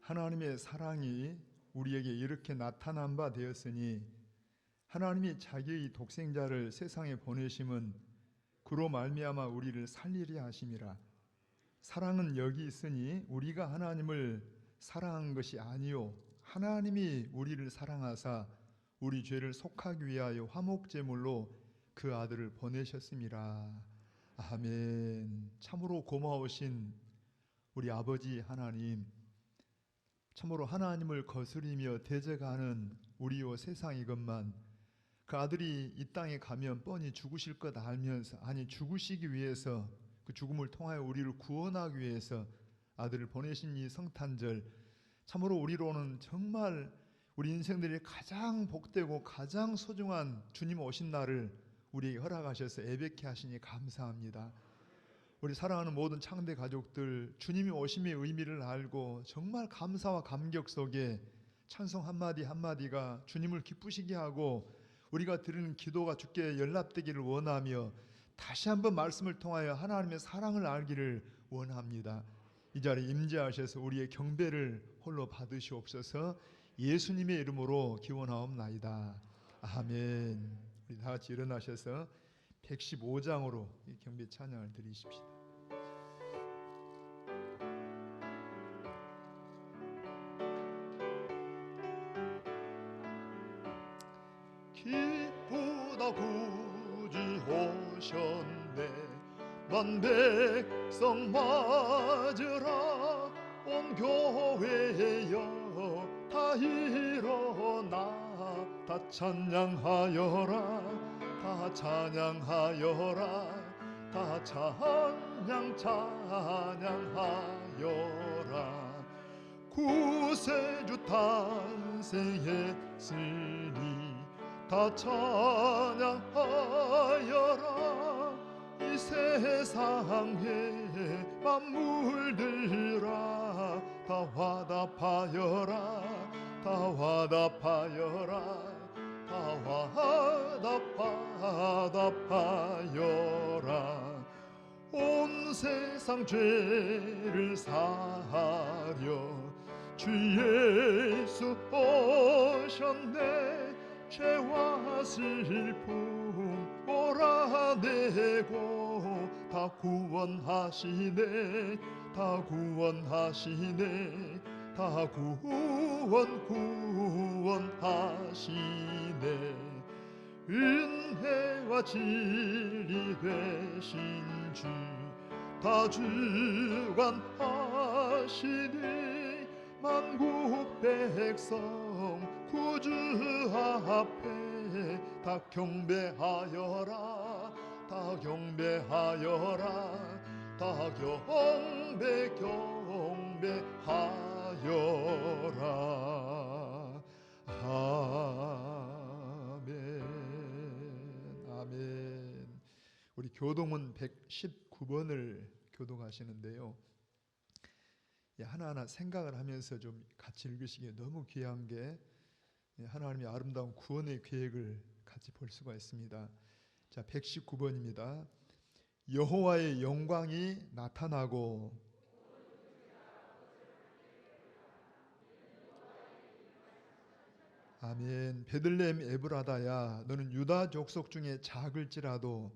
하나님의 사랑이 우리에게 이렇게 나타난 바 되었으니 하나님이 자기의 독생자를 세상에 보내심은 그로 말미암아 우리를 살리려 하심이라. 사랑은 여기 있으니 우리가 하나님을 사랑한 것이 아니요 하나님이 우리를 사랑하사 우리 죄를 속하기 위하여 화목제물로 그 아들을 보내셨음이라. 아멘. 참으로 고마우신 우리 아버지 하나님, 참으로 하나님을 거스리며 대적하는 우리요 세상이건만 그 아들이 이 땅에 가면 뻔히 죽으실 것 알면서, 아니 죽으시기 위해서, 그 죽음을 통하여 우리를 구원하기 위해서 아들을 보내신 이 성탄절, 참으로 우리로는 정말 우리 인생들이 가장 복되고 가장 소중한 주님 오신 날을 우리에게 허락하셔서 예배케 하시니 감사합니다. 우리 사랑하는 모든 창대 가족들, 주님이 오심의 의미를 알고 정말 감사와 감격 속에 찬송 한마디 한마디가 주님을 기쁘시게 하고 우리가 드리는 기도가 주께 연락되기를 원하며 다시 한번 말씀을 통하여 하나님의 사랑을 알기를 원합니다. 이 자리에 임재하셔서 우리의 경배를 홀로 받으시옵소서. 예수님의 이름으로 기원하옵나이다. 아멘. 우리 다 같이 일어나셔서 115장으로 경배 찬양을 드리십시다. 기쁘다 구주 오셨네. 만 백성 맞으라. 온 교회여 다 일어나. 다 찬양하여라. 다 찬양하여라. 다 찬양하여라. 구세주 탄생했으니 다 찬양하여라. 이 세상에 만물들아 다 화답하여라. 다 화답하여라. 다 화답하여라. 온 세상 죄를 사하려 주 예수 오셨네. 죄와 슬픔 몰아내고 다 구원하시네. 다 구원하시네. 다 구원하시네. 은혜와 진리 되신 주 다 주관하시니 만국 백성 구주 앞에 다 경배하여라. 다 경배하여라. 다 경배하여라. 아멘. 아멘. 우리 교동은 119번을 교동하시는데요, 하나하나 생각을 하면서 좀 같이 읽으시기에 너무 귀한 게 하나님의 아름다운 구원의 계획을 같이 볼 수가 있습니다. 자, 119번입니다. 여호와의 영광이 나타나고 아멘. 베들레헴 에브라다야, 너는 유다 족속 중에 작을지라도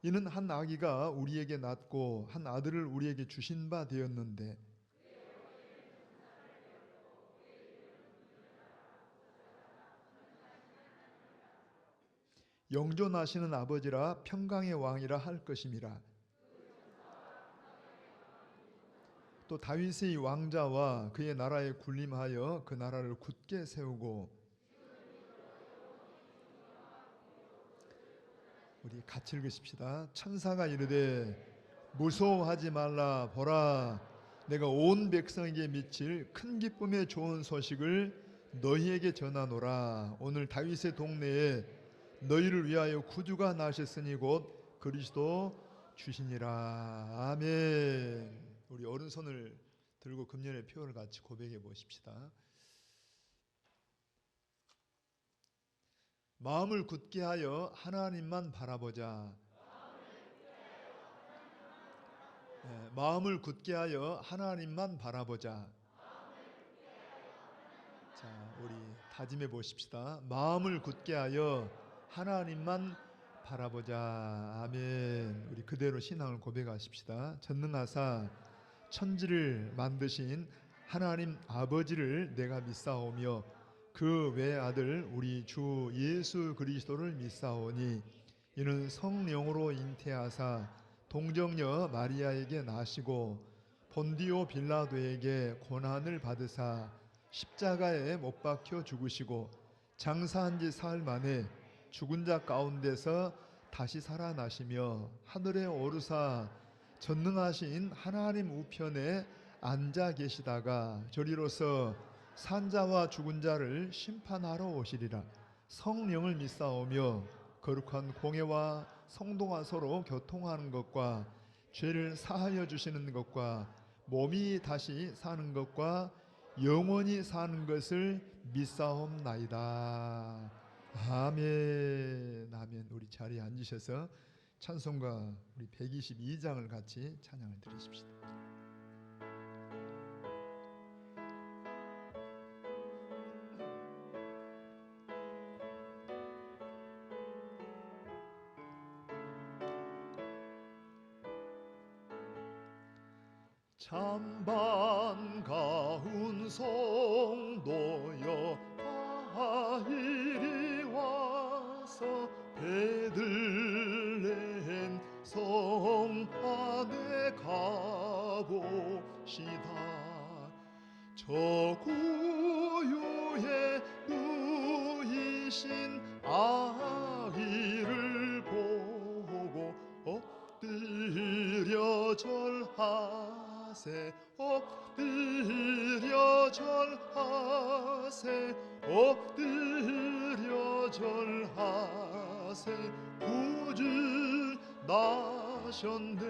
이는 한 아기가 우리에게 낳고 한 아들을 우리에게 주신 바 되었는데 영존하시는 아버지라 평강의 왕이라 할 것임이라. 또 다윗의 왕자와 그의 나라에 군림하여 그 나라를 굳게 세우고, 우리 같이 읽으십시다. 천사가 이르되 무서워하지 말라. 보라, 내가 온 백성에게 미칠 큰 기쁨의 좋은 소식을 너희에게 전하노라. 오늘 다윗의 동네에 너희를 위하여 구주가 나셨으니 곧 그리스도 주시니라. 아멘. 우리 오른손을 들고 금년의 표를 같이 고백해 보십시다. 마음을 굳게 하여 하나님만 바라보자. 마음을 굳게 하여 하나님만 바라보자. 자, 우리 다짐해 보십시다. 마음을 굳게 하여 하나님만 바라보자. 아멘. 우리 그대로 신앙을 고백하십시다. 전능하사 천지를 만드신 하나님 아버지를 내가 믿사오며 그 외아들 우리 주 예수 그리스도를 믿사오니 이는 성령으로 잉태하사 동정녀 마리아에게 나시고 본디오 빌라도에게 고난을 받으사 십자가에 못 박혀 죽으시고 장사한 지 사흘 만에 죽은 자 가운데서 다시 살아나시며 하늘에 오르사 전능하신 하나님 우편에 앉아 계시다가 저리로서 산자와 죽은 자를 심판하러 오시리라. 성령을 믿사오며 거룩한 공회와 성도가 서로 교통하는 것과 죄를 사하여 주시는 것과 몸이 다시 사는 것과 영원히 사는 것을 믿사옵나이다. 아멘. 아멘. 우리 자리에 앉으셔서 찬송가 우리 122장을 같이 찬양을 드리십시다. 참 반가운 성도여 다 이리 와서 베들레헴 성 안에 가봅시다. 저 고요에 누이신 아이를 보고 엎드려 절하세. 엎드려 절하세. 엎드려 절하세. 구주 나셨네.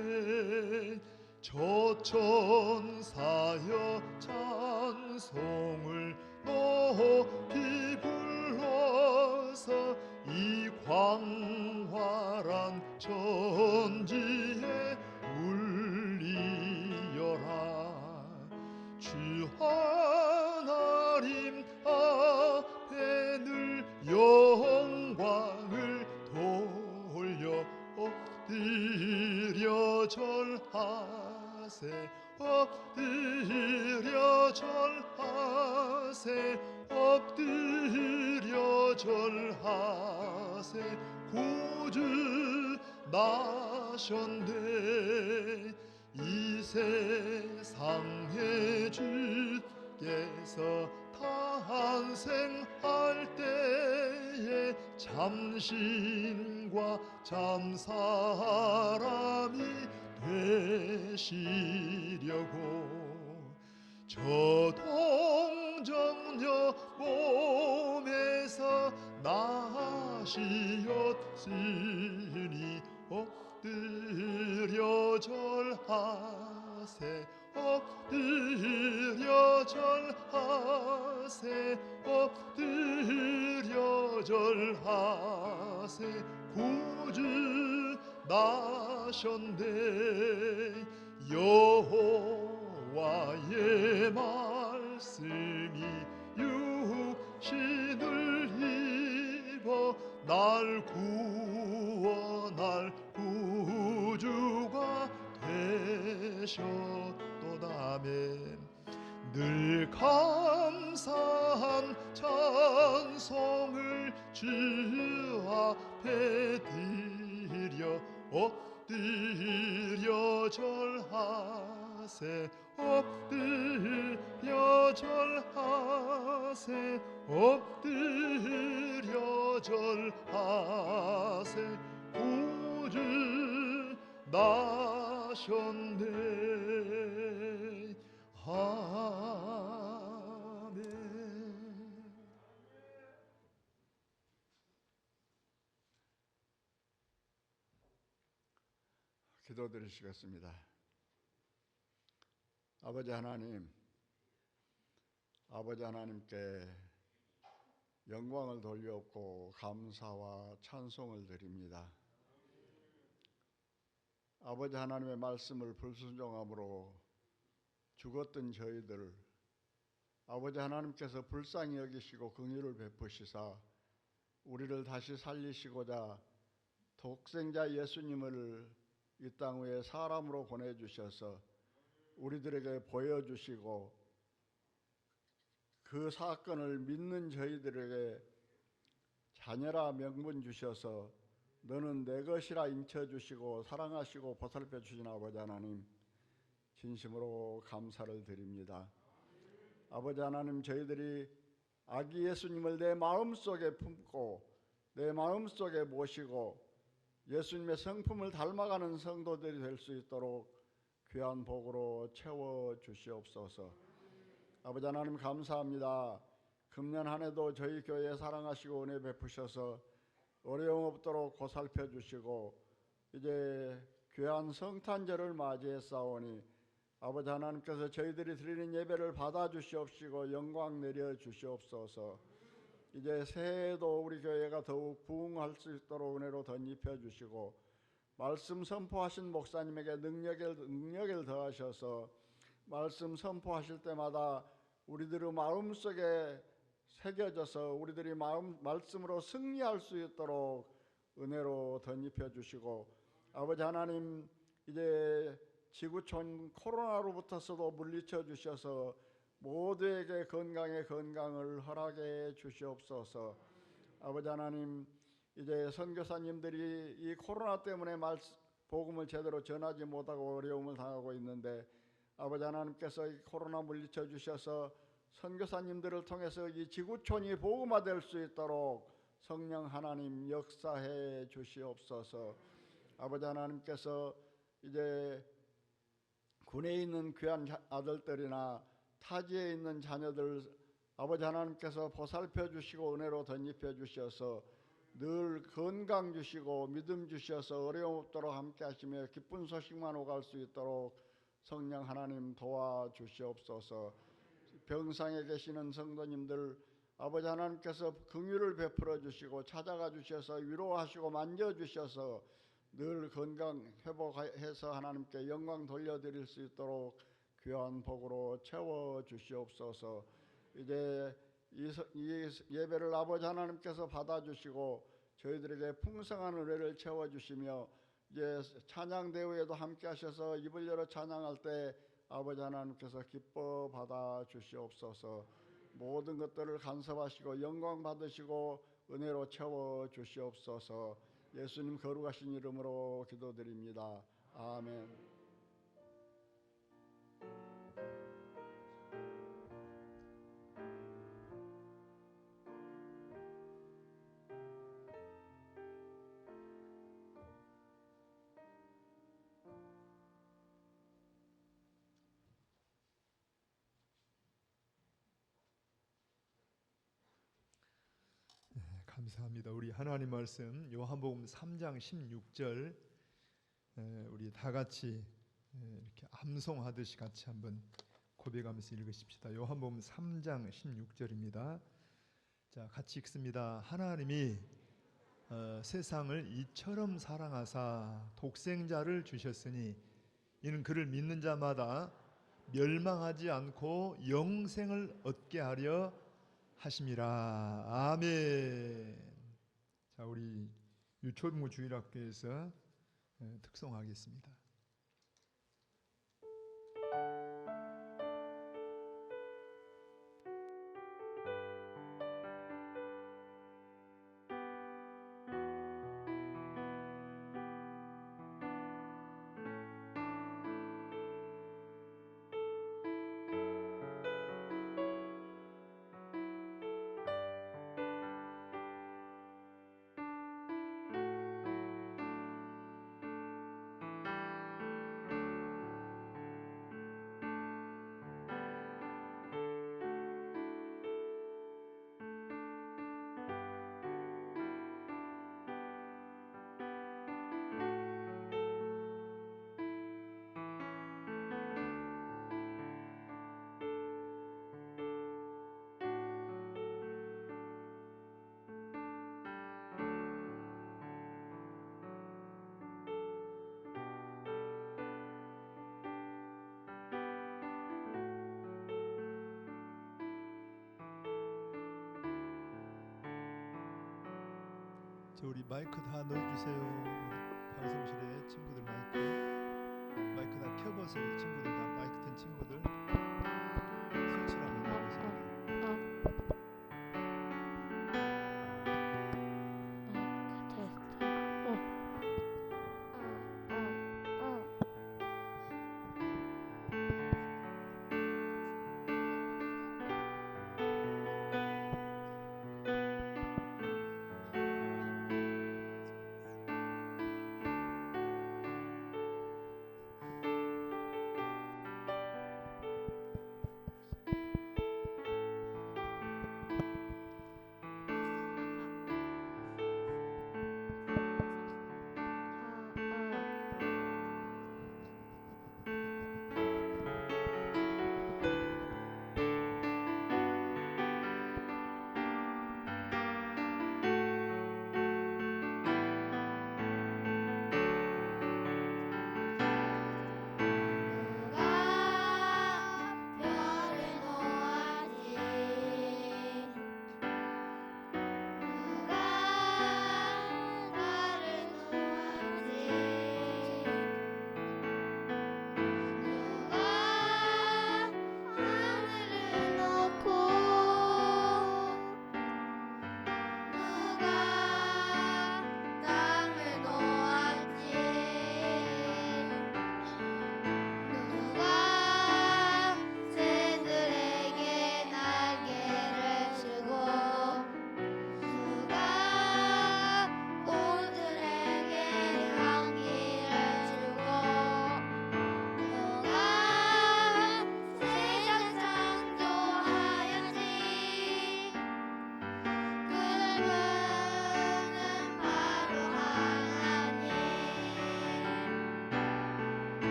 저 천사여 찬송을 높이 불러서 이 광활한 천지에 울리어라. 주 하나님 앞에 늘 영광을 돌려 엎드려 절하세. 엎드려 절하세. 엎드려 절하세. 구주 나셨네. 이 세상에 주께서 탄생할 때에 참신과 참사람이 되시려고 저 동정녀 몸에서 나시었으니 엎드려 절하세. 엎드려 절하세. 엎드려 절하세. 구주 나셨네. 여호와의 말씀이 육신을 입어 날 구원할 구주가 되셨도다멘. 늘 감사한 찬송을 주 앞에 드려 엎드려 절하세. 엎드려 절하세. 엎드려 절하세. 구주 나셨네. 아멘. 기도드리시겠습니다. 아버지 하나님께 영광을 돌렸고 감사와 찬송을 드립니다. 아버지 하나님의 말씀을 불순종함으로 죽었던 저희들 아버지 하나님께서 불쌍히 여기시고 긍휼을 베푸시사 우리를 다시 살리시고자 독생자 예수님을 이 땅 위에 사람으로 보내주셔서 우리들에게 보여주시고 그 사건을 믿는 저희들에게 자녀라 명분 주셔서 너는 내 것이라 인쳐주시고 사랑하시고 보살펴 주신 아버지 하나님 진심으로 감사를 드립니다. 아버지 하나님 저희들이 아기 예수님을 내 마음속에 품고 내 마음속에 모시고 예수님의 성품을 닮아가는 성도들이 될 수 있도록 귀한 복으로 채워주시옵소서. 아버지 하나님 감사합니다. 금년 한 해도 저희 교회 사랑하시고 은혜 베푸셔서 어려움 없도록 보살펴 주시고 이제 귀한 성탄절을 맞이했사오니 아버지 하나님께서 저희들이 드리는 예배를 받아주시옵시고 영광 내려주시옵소서. 이제 새해에도 우리 교회가 더욱 부흥할 수 있도록 은혜로 덧입혀 주시고 말씀 선포하신 목사님에게 능력을 더하셔서 말씀 선포하실 때마다 우리들의 마음속에 새겨져서 우리들이 말씀으로 승리할 수 있도록 은혜로 덧입혀 주시고 아버지 하나님 이제 지구촌 코로나로부터서도 물리쳐 주셔서 모두에게 건강의 건강을 허락해 주시옵소서. 아버지 하나님 이제 선교사님들이 이 코로나 때문에 복음을 제대로 전하지 못하고 어려움을 당하고 있는데 아버지 하나님께서 이 코로나 물리쳐 주셔서 선교사님들을 통해서 이 지구촌이 복음화될 수 있도록 성령 하나님 역사해 주시옵소서. 아버지 하나님께서 이제 군에 있는 귀한 아들들이나 타지에 있는 자녀들 아버지 하나님께서 보살펴 주시고 은혜로 덧입혀 주셔서 늘 건강 주시고 믿음 주셔서 어려움 없도록 함께 하시며 기쁜 소식만 오갈 수 있도록 성령 하나님 도와주시옵소서. 병상에 계시는 성도님들 아버지 하나님께서 긍휼을 베풀어 주시고 찾아가 주셔서 위로하시고 만져 주셔서 늘 건강 회복해서 하나님께 영광 돌려드릴 수 있도록 귀한 복으로 채워 주시옵소서. 이제 이 예배를 아버지 하나님께서 받아주시고 저희들에게 풍성한 은혜를 채워주시며 이제 찬양 대회에도 함께 하셔서 입을 열어 찬양할 때 아버지 하나님께서 기뻐 받아주시옵소서. 모든 것들을 간섭하시고 영광 받으시고 은혜로 채워주시옵소서. 예수님 거룩하신 이름으로 기도드립니다. 아멘. 감사합니다. 우리 하나님 말씀 요한복음 3장 16절 우리 다 같이 이렇게 암송하듯이 같이 한번 고백하면서 읽으십시다. 요한복음 3장 16절입니다. 자, 같이 읽습니다. 하나님이 세상을 이처럼 사랑하사 독생자를 주셨으니 이는 그를 믿는 자마다 멸망하지 않고 영생을 얻게 하려 하심이라. 아멘. 자, 우리 유초등부 주일학교에서 특송하겠습니다. 저 우리 마이크 다 넣어주세요. 방송실에 친구들 마이크 다 켜보세요. 친구들 다 마이크 튼 친구들 스위치를 한번 넣어보세요.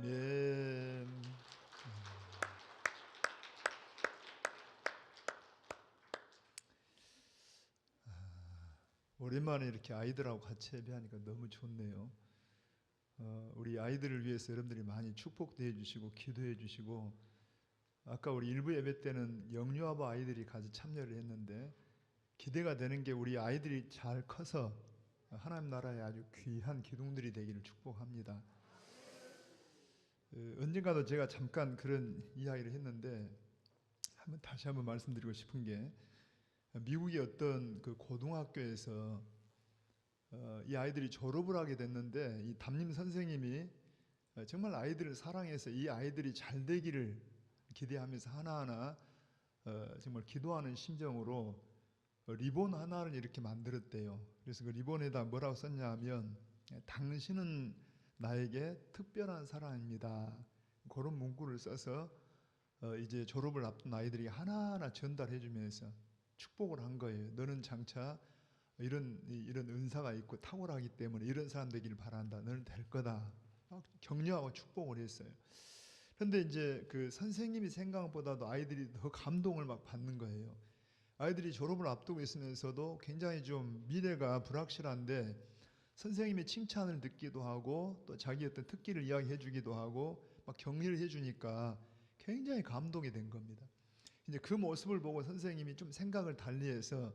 아멘. 오랜만에 이렇게 아이들하고 같이 예배하니까 너무 좋네요. 우리 아이들을 위해서 여러분들이 많이 축복도 해주시고 기도해 주시고, 아까 우리 일부 예배 때는 영유아부 아이들이 같이 참여를 했는데 기대가 되는 게 우리 아이들이 잘 커서 하나님 나라에 아주 귀한 기둥들이 되기를 축복합니다. 언젠가도 제가 잠깐 그런 이야기를 했는데 다시 한번 말씀드리고 싶은 게, 미국의 어떤 그 고등학교에서 이 아이들이 졸업을 하게 됐는데 이 담임 선생님이 정말 아이들을 사랑해서 이 아이들이 잘 되기를 기대하면서 하나하나 정말 기도하는 심정으로 리본 하나를 이렇게 만들었대요. 그래서 그 리본에다 뭐라고 썼냐 하면, 당신은 나에게 특별한 사람입니다. 그런 문구를 써서 이제 졸업을 앞둔 아이들이 하나하나 전달해 주면서 축복을 한 거예요. 너는 장차 이런 은사가 있고 탁월하기 때문에 이런 사람 되기를 바란다. 너는 될 거다. 막 격려하고 축복을 했어요. 그런데 이제 그 선생님이 생각보다도 아이들이 더 감동을 막 받는 거예요. 아이들이 졸업을 앞두고 있으면서도 굉장히 좀 미래가 불확실한데 선생님의 칭찬을 듣기도 하고 또 자기 어떤 특기를 이야기해 주기도 하고 막 격려를 해 주니까 굉장히 감동이 된 겁니다. 이제 그 모습을 보고 선생님이 좀 생각을 달리해서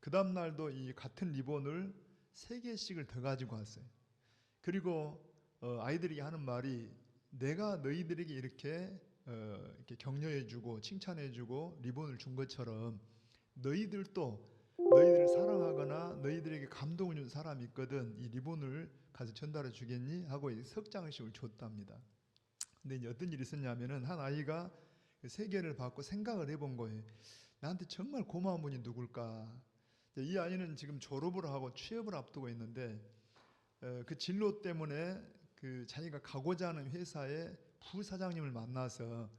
그 다음 날도 이 같은 리본을 3개씩을 더 가지고 왔어요. 그리고 아이들이 하는 말이, 내가 너희들에게 이렇게 격려해주고 칭찬해주고 리본을 준 것처럼 너희들도 너희들을 사랑하거나 너희들에게 감동을 준 사람이 있거든, 이 리본을 가서 전달해 주겠니? 하고 석 장씩을 줬답니다. 근데 이제 어떤 일이 있었냐면은 한 아이가 3개를 받고 생각을 해본 거예요. 나한테 정말 고마운 분이 누굴까? 이 아이는 지금 졸업을 하고 취업을 앞두고 있는데 그 진로 때문에 그 자기가 가고자 하는 회사의 부사장님을 만나서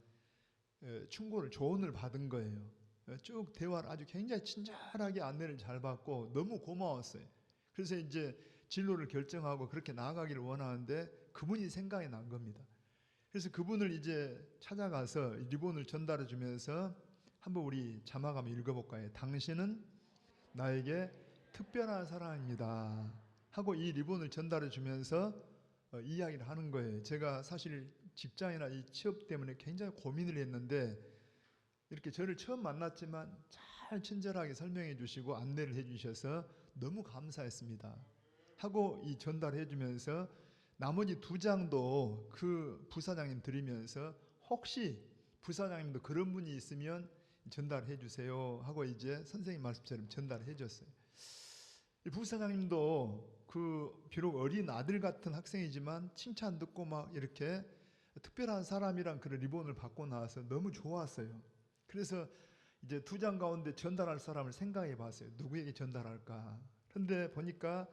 충고를 조언을 받은 거예요. 쭉 대화를 아주 굉장히 친절하게 안내를 잘 받고 너무 고마웠어요. 그래서 이제 진로를 결정하고 그렇게 나아가기를 원하는데 그분이 생각이 난 겁니다. 그래서 그분을 이제 찾아가서 리본을 전달해 주면서 한번 우리 자막 한번 읽어볼까요? 당신은 나에게 특별한 사람입니다 하고 이 리본을 전달해 주면서 이야기를 하는 거예요. 제가 사실 직장이나 이 취업 때문에 굉장히 고민을 했는데 이렇게 저를 처음 만났지만 잘 친절하게 설명해 주시고 안내를 해 주셔서 너무 감사했습니다 하고 이 전달해 주면서 나머지 2장도 그 부사장님 드리면서 혹시 부사장님도 그런 분이 있으면 전달해 주세요 하고 이제 선생님 말씀처럼 전달해 줬어요. 이 부사장님도 그 비록 어린 아들 같은 학생이지만 칭찬 듣고 막 이렇게 특별한 사람이란 그런 리본을 받고 나와서 너무 좋았어요. 그래서 이제 2장 가운데 전달할 사람을 생각해 봤어요. 누구에게 전달할까? 그런데 보니까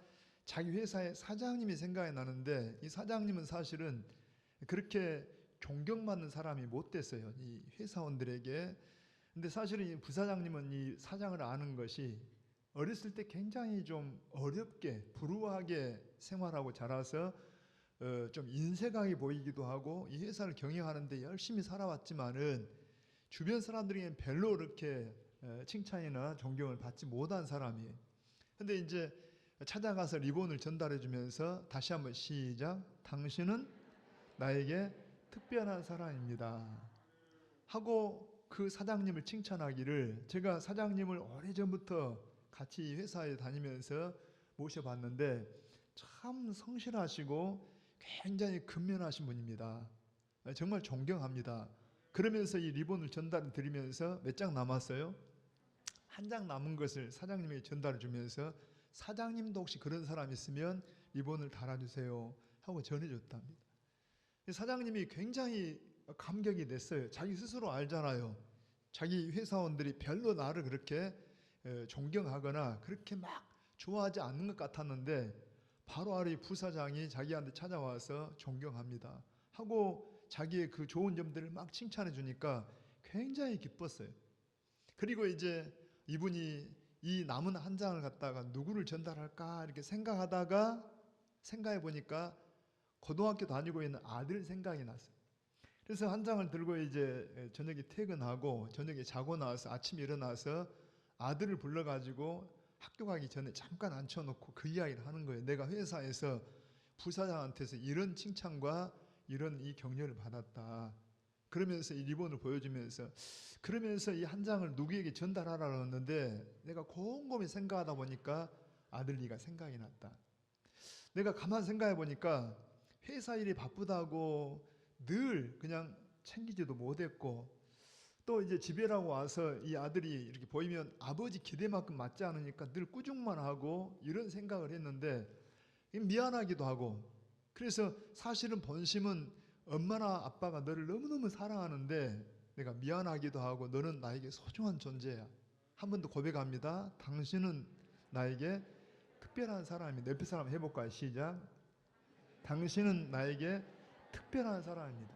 자기 회사의 사장님이 생각이 나는데 이 사장님은 사실은 그렇게 존경받는 사람이 못 됐어요, 이 회사원들에게. 근데 사실은 이 부사장님은 이 사장을 아는 것이 어렸을 때 굉장히 좀 어렵게 불우하게 생활하고 자라서 좀 인색하게 보이기도 하고 이 회사를 경영하는데 열심히 살아왔지만은 주변 사람들에게는 별로 그렇게 칭찬이나 존경을 받지 못한 사람이에요. 근데 이제 찾아가서 리본을 전달해 주면서 다시 한번 시작. 당신은 나에게 특별한 사람입니다 하고 그 사장님을 칭찬하기를, 제가 사장님을 오래전부터 같이 회사에 다니면서 모셔봤는데 참 성실하시고 굉장히 근면하신 분입니다. 정말 존경합니다. 그러면서 이 리본을 전달 드리면서 몇 장 남았어요? 1장 남은 것을 사장님에게 전달해 주면서 사장님도 혹시 그런 사람 있으면 리본을 달아주세요 하고 전해줬답니다. 사장님이 굉장히 감격이 됐어요. 자기 스스로 알잖아요. 자기 회사원들이 별로 나를 그렇게 존경하거나 그렇게 막 좋아하지 않는 것 같았는데 바로 아래 부사장이 자기한테 찾아와서 존경합니다 하고 자기의 그 좋은 점들을 막 칭찬해 주니까 굉장히 기뻤어요. 그리고 이제 이분이 이 남은 1장을 갖다가 누구를 전달할까 이렇게 생각하다가 생각해 보니까 고등학교 다니고 있는 아들 생각이 났어요. 그래서 한 장을 들고 이제 저녁에 퇴근하고 저녁에 자고 나서 아침에 일어나서 아들을 불러가지고 학교 가기 전에 잠깐 앉혀놓고 그 이야기를 하는 거예요. 내가 회사에서 부사장한테서 이런 칭찬과 이런 이 격려를 받았다. 그러면서 이 리본을 보여주면서 그러면서 이 한 장을 누구에게 전달하라고 했는데 내가 곰곰이 생각하다 보니까 아들리가 생각이 났다. 내가 가만 생각해 보니까 회사 일이 바쁘다고 늘 그냥 챙기지도 못했고 또 이제 집에라고 와서 이 아들이 이렇게 보이면 아버지 기대만큼 맞지 않으니까 늘 꾸중만 하고 이런 생각을 했는데 미안하기도 하고 그래서 사실은 본심은 엄마나 아빠가 너를 너무너무 사랑하는데 내가 미안하기도 하고 너는 나에게 소중한 존재야. 한 번 더 고백합니다. 당신은 나에게 특별한 사람입니다. 옆에 사람 해볼까요? 시작. 당신은 나에게 특별한 사람입니다.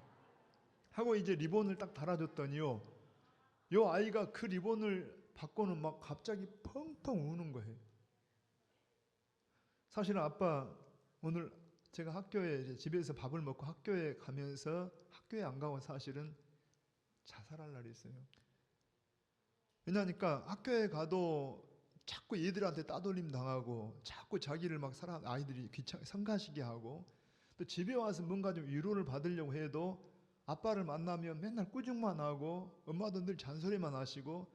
하고 이제 리본을 딱 달아줬더니요. 요 아이가 그 리본을 받고는 막 갑자기 펑펑 우는 거예요. 사실은 아빠 오늘 제가 학교에 이제 집에서 밥을 먹고 학교에 가면서 학교에 안 가고 사실은 자살할 날이 있어요. 왜냐하니까 학교에 가도 자꾸 얘들한테 따돌림 당하고 자꾸 자기를 막 아이들이 성가시게 하고 또 집에 와서 뭔가 좀 위로를 받으려고 해도 아빠를 만나면 맨날 꾸중만 하고 엄마도 늘 잔소리만 하시고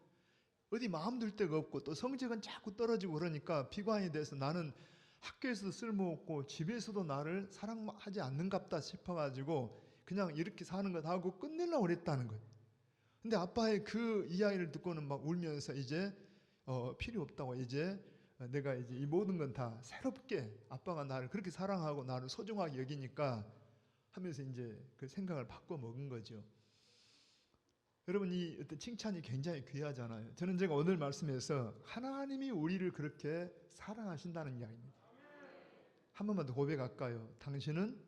어디 마음 둘 데가 없고 또 성적은 자꾸 떨어지고 그러니까 비관이 돼서 나는 학교에서도 쓸모없고 집에서도 나를 사랑하지 않는갑다 싶어가지고 그냥 이렇게 사는 것 하고 끝내려고 그랬다는 거예요. 근데 아빠의 그 이야기를 듣고는 막 울면서 이제 필요 없다고 이제 내가 이제 이 모든 건 다 새롭게 아빠가 나를 그렇게 사랑하고 나를 소중하게 여기니까 하면서 이제 그 생각을 바꿔 먹은 거죠. 여러분 이 어떤 칭찬이 굉장히 귀하잖아요. 저는 제가 오늘 말씀에서 하나님이 우리를 그렇게 사랑하신다는 이야기입니다. 한 번만 더 고백할까요? 당신은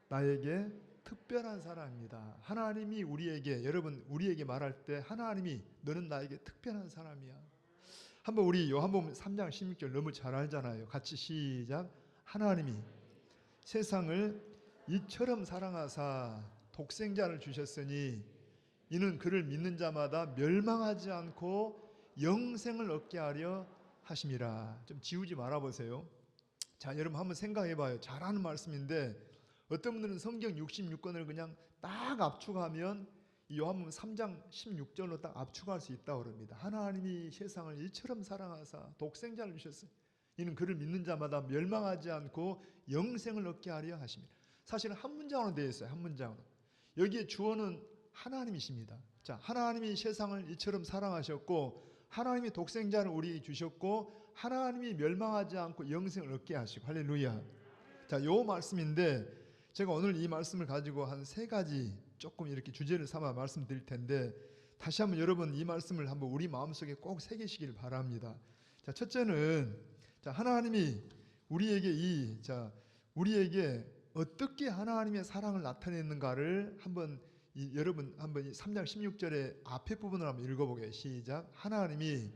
나에게 특별한 사람입니다. 하나님이 우리에게 여러분 우리에게 말할 때 하나님이 너는 나에게 특별한 사람이야. 한번 우리 요한복음 3장 16절 너무 잘 알잖아요. 같이 시작. 하나님이 세상을 이처럼 사랑하사 독생자를 주셨으니 이는 그를 믿는 자마다 멸망하지 않고 영생을 얻게 하려 하심이라. 좀 지우지 말아 보세요. 자, 여러분 한번 생각해 봐요. 잘하는 말씀인데 어떤 분들은 성경 66권을 그냥 딱 압축하면 이 요한복음 3장 16절로 딱 압축할 수 있다고 그럽니다. 하나님이 세상을 이처럼 사랑하사 독생자를 주셨어요. 이는 그를 믿는 자마다 멸망하지 않고 영생을 얻게 하려 하십니다. 사실은 한 문장으로 되어 있어요. 한 문장으로. 여기에 주어는 하나님이십니다. 자, 하나님이 세상을 이처럼 사랑하셨고 하나님이 독생자를 우리에게 주셨고 하나님이 멸망하지 않고 영생을 얻게 하시고 할렐루야. 자, 요 말씀인데 제가 오늘 이 말씀을 가지고 한 세 가지 조금 이렇게 주제를 삼아 말씀드릴 텐데 다시 한번 여러분 이 말씀을 한번 우리 마음속에 꼭 새기시길 바랍니다. 자, 첫째는 자, 하나님이 우리에게 우리에게 어떻게 하나님의 사랑을 나타냈는가를 한번 여러분 한번 3장 16절의 앞에 부분을 한번 읽어보게요. 시작. 하나님이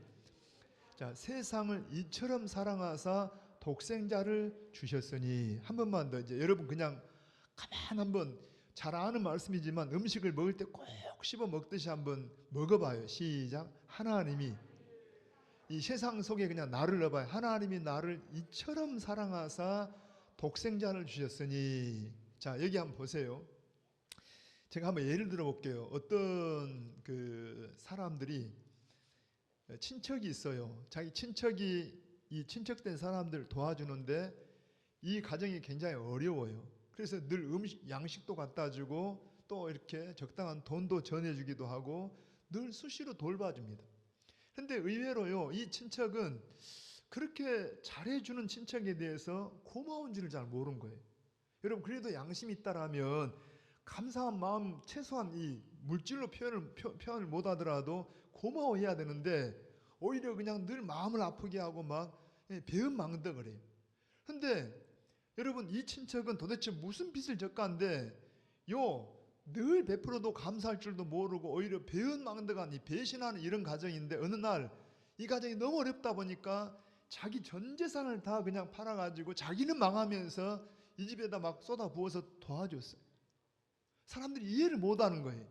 자, 세상을 이처럼 사랑하사 독생자를 주셨으니 한 번만 더 이제 여러분 그냥 가만 한번 잘 아는 말씀이지만 음식을 먹을 때 꼭 씹어 먹듯이 한번 먹어봐요. 시작. 하나님이 이 세상 속에 그냥 나를 넣어봐요. 하나님이 나를 이처럼 사랑하사 독생자를 주셨으니 자 여기 한번 보세요. 제가 한번 예를 들어 볼게요. 어떤 그 사람들이 친척이 있어요. 자기 친척이 이 친척된 사람들 도와주는데 이 가정이 굉장히 어려워요. 그래서 늘 양식도 갖다 주고 또 이렇게 적당한 돈도 전해주기도 하고 늘 수시로 돌봐줍니다. 근데 의외로요, 이 친척은 그렇게 잘해주는 친척에 대해서 고마운지를 잘 모르는 거예요. 여러분 그래도 양심이 있다라면 감사한 마음 최소한 이 물질로 표현을 못 하더라도 고마워해야 되는데 오히려 그냥 늘 마음을 아프게 하고 막 배은망덕을 해요. 근데 여러분 이 친척은 도대체 무슨 빚을 졌간데 늘 베풀어도 감사할 줄도 모르고 오히려 배은망덕한 이 배신하는 이런 가정인데 어느 날 이 가정이 너무 어렵다 보니까 자기 전 재산을 다 그냥 팔아가지고 자기는 망하면서 이 집에다 막 쏟아 부어서 도와줬어요. 사람들이 이해를 못하는 거예요.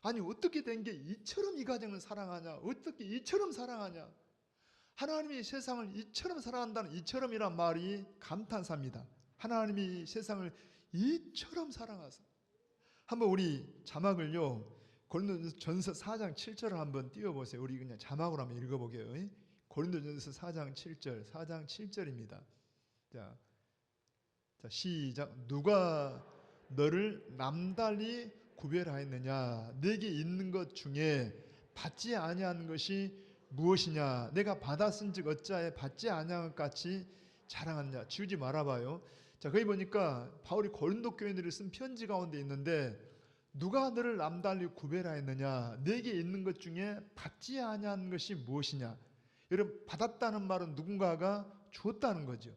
아니 어떻게 된 게 이처럼 이 가정을 사랑하냐, 어떻게 이처럼 사랑하냐. 하나님이 세상을 이처럼 사랑한다는 이처럼이란 말이 감탄사입니다. 하나님이 세상을 이처럼 사랑하사. 한번 우리 자막을요, 고린도전서 4장 7절을 한번 띄워보세요. 우리 그냥 자막으로 한번 읽어보게요. 고린도전서 4장 7절, 4장 7절입니다. 자, 시작. 누가 너를 남달리 구별하였느냐? 내게 있는 것 중에 받지 아니한 것이 무엇이냐? 내가 받았은즉 어찌하여 받지 아니한 것 같이 자랑하느냐? 지우지 말아봐요. 자, 거기 보니까 바울이 고린도 교인들이 쓴 편지 가운데 있는데, 누가 너를 남달리 구별하였느냐? 내게 있는 것 중에 받지 아니한 것이 무엇이냐? 여러분, 받았다는 말은 누군가가 주었다는 거죠.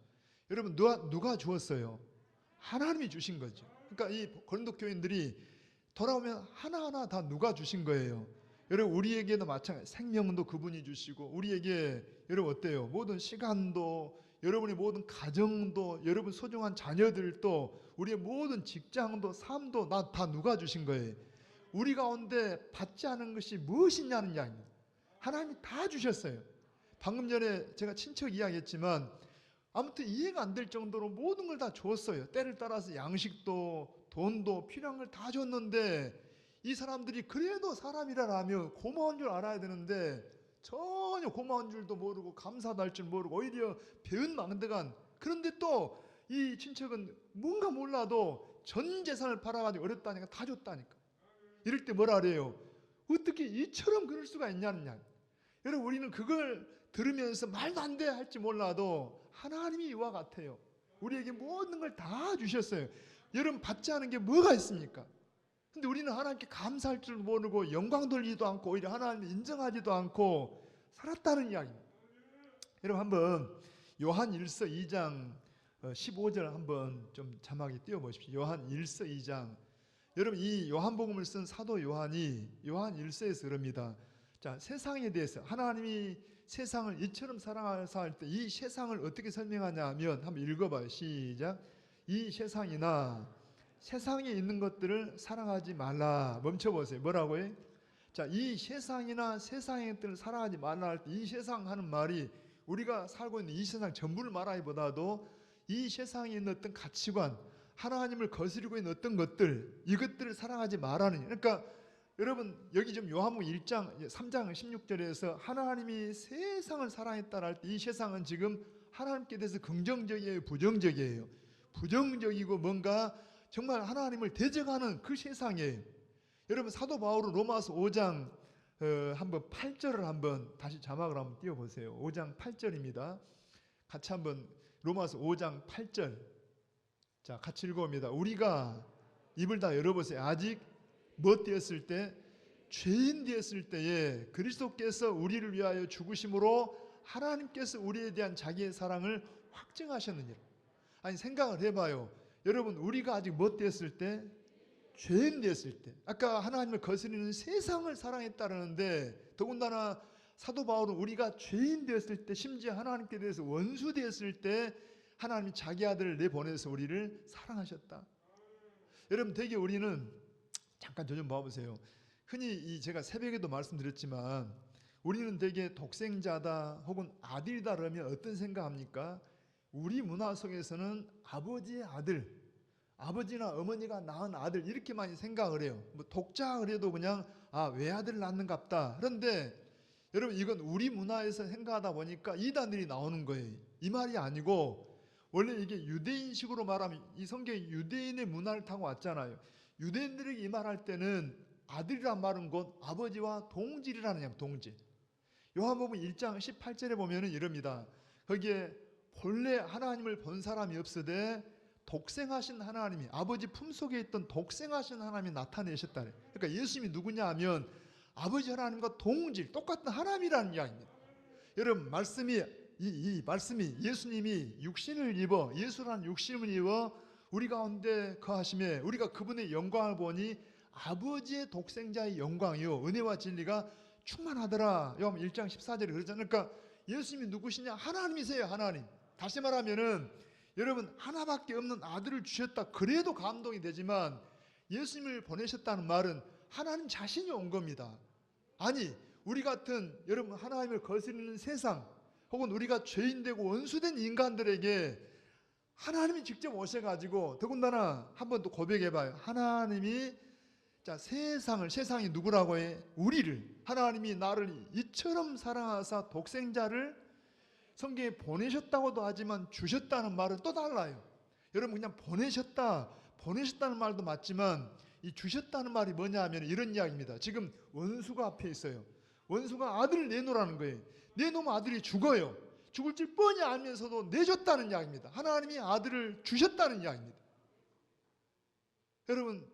여러분, 누가 주었어요? 하나님이 주신 거죠. 그러니까 이 고린도 교인들이 돌아오면 하나하나 다 누가 주신 거예요. 여러분, 우리에게도 마찬가지. 생명도 그분이 주시고, 우리에게 여러분 어때요? 모든 시간도, 여러분의 모든 가정도, 여러분 소중한 자녀들도, 우리의 모든 직장도, 삶도 다 누가 주신 거예요. 우리 가운데 받지 않은 것이 무엇이냐는 이야기입니다. 하나님이 다 주셨어요. 방금 전에 제가 친척 이야기했지만 아무튼 이해가 안 될 정도로 모든 걸 다 줬어요. 때를 따라서 양식도 돈도 필요한 걸 다 줬는데, 이 사람들이 그래도 사람이라며 고마운 줄 알아야 되는데 전혀 고마운 줄도 모르고 감사도 할 줄 모르고 오히려 배은망덕한. 그런데 또 이 친척은 뭔가 몰라도 전 재산을 팔아가지고 어렵다니까 다 줬다니까. 이럴 때 뭐라 그래요? 어떻게 이처럼 그럴 수가 있냐는 이야기. 여러분, 우리는 그걸 들으면서 말도 안 돼 할지 몰라도 하나님이 이와 같아요. 우리에게 모든 걸 다 주셨어요. 여러분, 받지 않은 게 뭐가 있습니까? 근데 우리는 하나님께 감사할 줄 모르고 영광 돌리지도 않고 오히려 하나님을 인정하지도 않고 살았다는 이야기입니다. 여러분, 한번 요한 1서 2장 15절 한번 좀 자막에 띄워보십시오. 요한 1서 2장. 여러분, 이 요한복음을 쓴 사도 요한이 요한 1서에서 그럽니다. 자, 세상에 대해서 하나님이 세상을 이처럼 사랑하사 할 때 이 세상을 어떻게 설명하냐 하면 한번 읽어봐요. 시작. 이 세상이나 세상에 있는 것들을 사랑하지 말라. 멈춰보세요. 뭐라고요? 자, 이 세상이나 세상의 것들을 사랑하지 말라 할 때 이 세상 하는 말이 우리가 살고 있는 이 세상 전부를 말하기보다도 이 세상에 있는 어떤 가치관, 하나님을 거스르고 있는 어떤 것들, 이것들을 사랑하지 말라는. 그러니까 여러분, 여기 좀 요한복음 1장 3장 16절에서 하나님이 세상을 사랑했다라 할 때 이 세상은 지금 하나님께 대해서 긍정적이에요, 부정적이에요? 부정적이고 뭔가 정말 하나님을 대적하는 그 세상이에요. 여러분, 사도 바울은 로마서 5장 한번 8절을 한번 다시 자막을 한번 띄워보세요. 5장 8절입니다. 같이 한번 로마서 5장 8절. 자, 같이 읽어봅니다. 우리가 입을 다 열어보세요. 아직 뭐 되었을 때? 죄인 되었을 때에 그리스도께서 우리를 위하여 죽으심으로 하나님께서 우리에 대한 자기의 사랑을 확증하셨느니라. 아니, 생각을 해봐요. 여러분, 우리가 아직 뭐 되었을 때? 죄인 되었을 때. 아까 하나님을 거스르는 세상을 사랑했다라는데, 더군다나 사도 바울은 우리가 죄인 되었을 때, 심지어 하나님께 대해서 원수 되었을 때 하나님이 자기 아들을 내보내서 우리를 사랑하셨다. 여러분, 되게 우리는 잠깐 저 좀 봐보세요. 흔히 제가 새벽에도 말씀드렸지만 우리는 되게 독생자다 혹은 아들이다 그러면 어떤 생각합니까? 우리 문화 속에서는 아버지의 아들, 아버지나 어머니가 낳은 아들 이렇게 많이 생각을 해요. 뭐 독자 그래도 그냥 외아들 낳는갑다. 그런데 여러분, 이건 우리 문화에서 생각하다 보니까 이단들이 나오는 거예요. 이 말이 아니고 원래 이게 유대인식으로 말하면 이 성경이 유대인의 문화를 타고 왔잖아요. 유대인들에게 이 말할 때는 아들이란 말은 곧 아버지와 동질이라는 양, 동질. 요한복음 1장 18절에 보면은 이럽니다. 거기에 본래 하나님을 본 사람이 없으되 독생하신 하나님이, 아버지 품속에 있던 독생하신 하나님이 나타내셨다. 그러니까 예수님이 누구냐 하면 아버지 하나님과 동질, 똑같은 하나님이라는 이야기입니다. 여러분, 이 말씀이 예수님이 육신을 입어, 예수라는 육신을 입어 우리 가운데 거하심에 우리가 그분의 영광을 보니 아버지의 독생자의 영광이요 은혜와 진리가 충만하더라. 요한복음 1장 14절에 그러잖아요. 그러니까 예수님이 누구시냐? 하나님이세요. 하나님. 다시 말하면은 여러분, 하나밖에 없는 아들을 주셨다. 그래도 감동이 되지만 예수님을 보내셨다는 말은 하나님 자신이 온 겁니다. 아니, 우리 같은 여러분 하나님을 거스르는 세상 혹은 우리가 죄인되고 원수된 인간들에게 하나님이 직접 오셔가지고, 더군다나 한번 또 고백해봐요. 하나님이 세상이 누구라고 해? 우리를. 하나님이 나를 이처럼 사랑하사 독생자를 성경에 보내셨다고도 하지만 주셨다는 말은 또 달라요. 여러분, 그냥 보내셨다는 말도 맞지만 이 주셨다는 말이 뭐냐 하면 이런 이야기입니다. 지금 원수가 앞에 있어요. 원수가 아들을 내놓으라는 거예요. 내놓으면 아들이 죽어요. 죽을 줄 뻔히 알면서도 내줬다는 이야기입니다. 하나님이 아들을 주셨다는 이야기입니다. 여러분,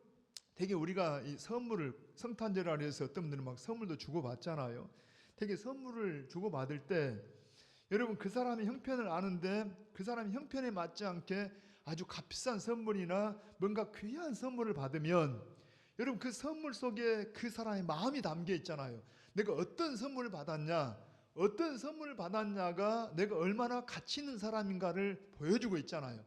되게 우리가 이 선물을 성탄절이라 해서 어떤 분들은 막 선물도 주고받잖아요. 되게 선물을 주고받을 때 여러분, 그 사람의 형편을 아는데 그 사람의 형편에 맞지 않게 아주 값비싼 선물이나 뭔가 귀한 선물을 받으면 여러분, 그 선물 속에 그 사람의 마음이 담겨 있잖아요. 내가 어떤 선물을 받았냐, 어떤 선물을 받았냐가 내가 얼마나 가치 있는 사람인가를 보여주고 있잖아요.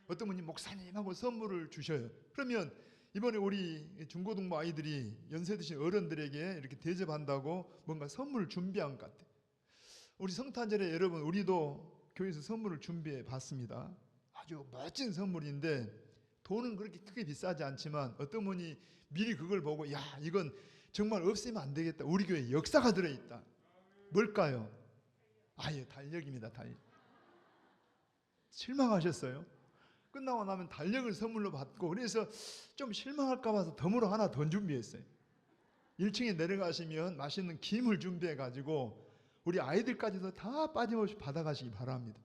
어떤 분이 목사님하고 선물을 주셔요. 그러면 이번에 우리 중고등부 아이들이 연세 드신 어른들에게 이렇게 대접한다고 뭔가 선물을 준비한 것 같아요. 우리 성탄절에 여러분, 우리도 교회에서 선물을 준비해 봤습니다. 아주 멋진 선물인데 돈은 그렇게 크게 비싸지 않지만 어떤 분이 미리 그걸 보고, 야, 이건 정말 없으면 안 되겠다. 우리 교회에 역사가 들어있다. 뭘까요? 아예 달력입니다. 달력. 실망하셨어요? 끝나고 나면 달력을 선물로 받고, 그래서 좀 실망할까 봐서 덤으로 하나 더 준비했어요. 1층에 내려가시면 맛있는 김을 준비해가지고 우리 아이들까지도 다 빠짐없이 받아가시기 바랍니다.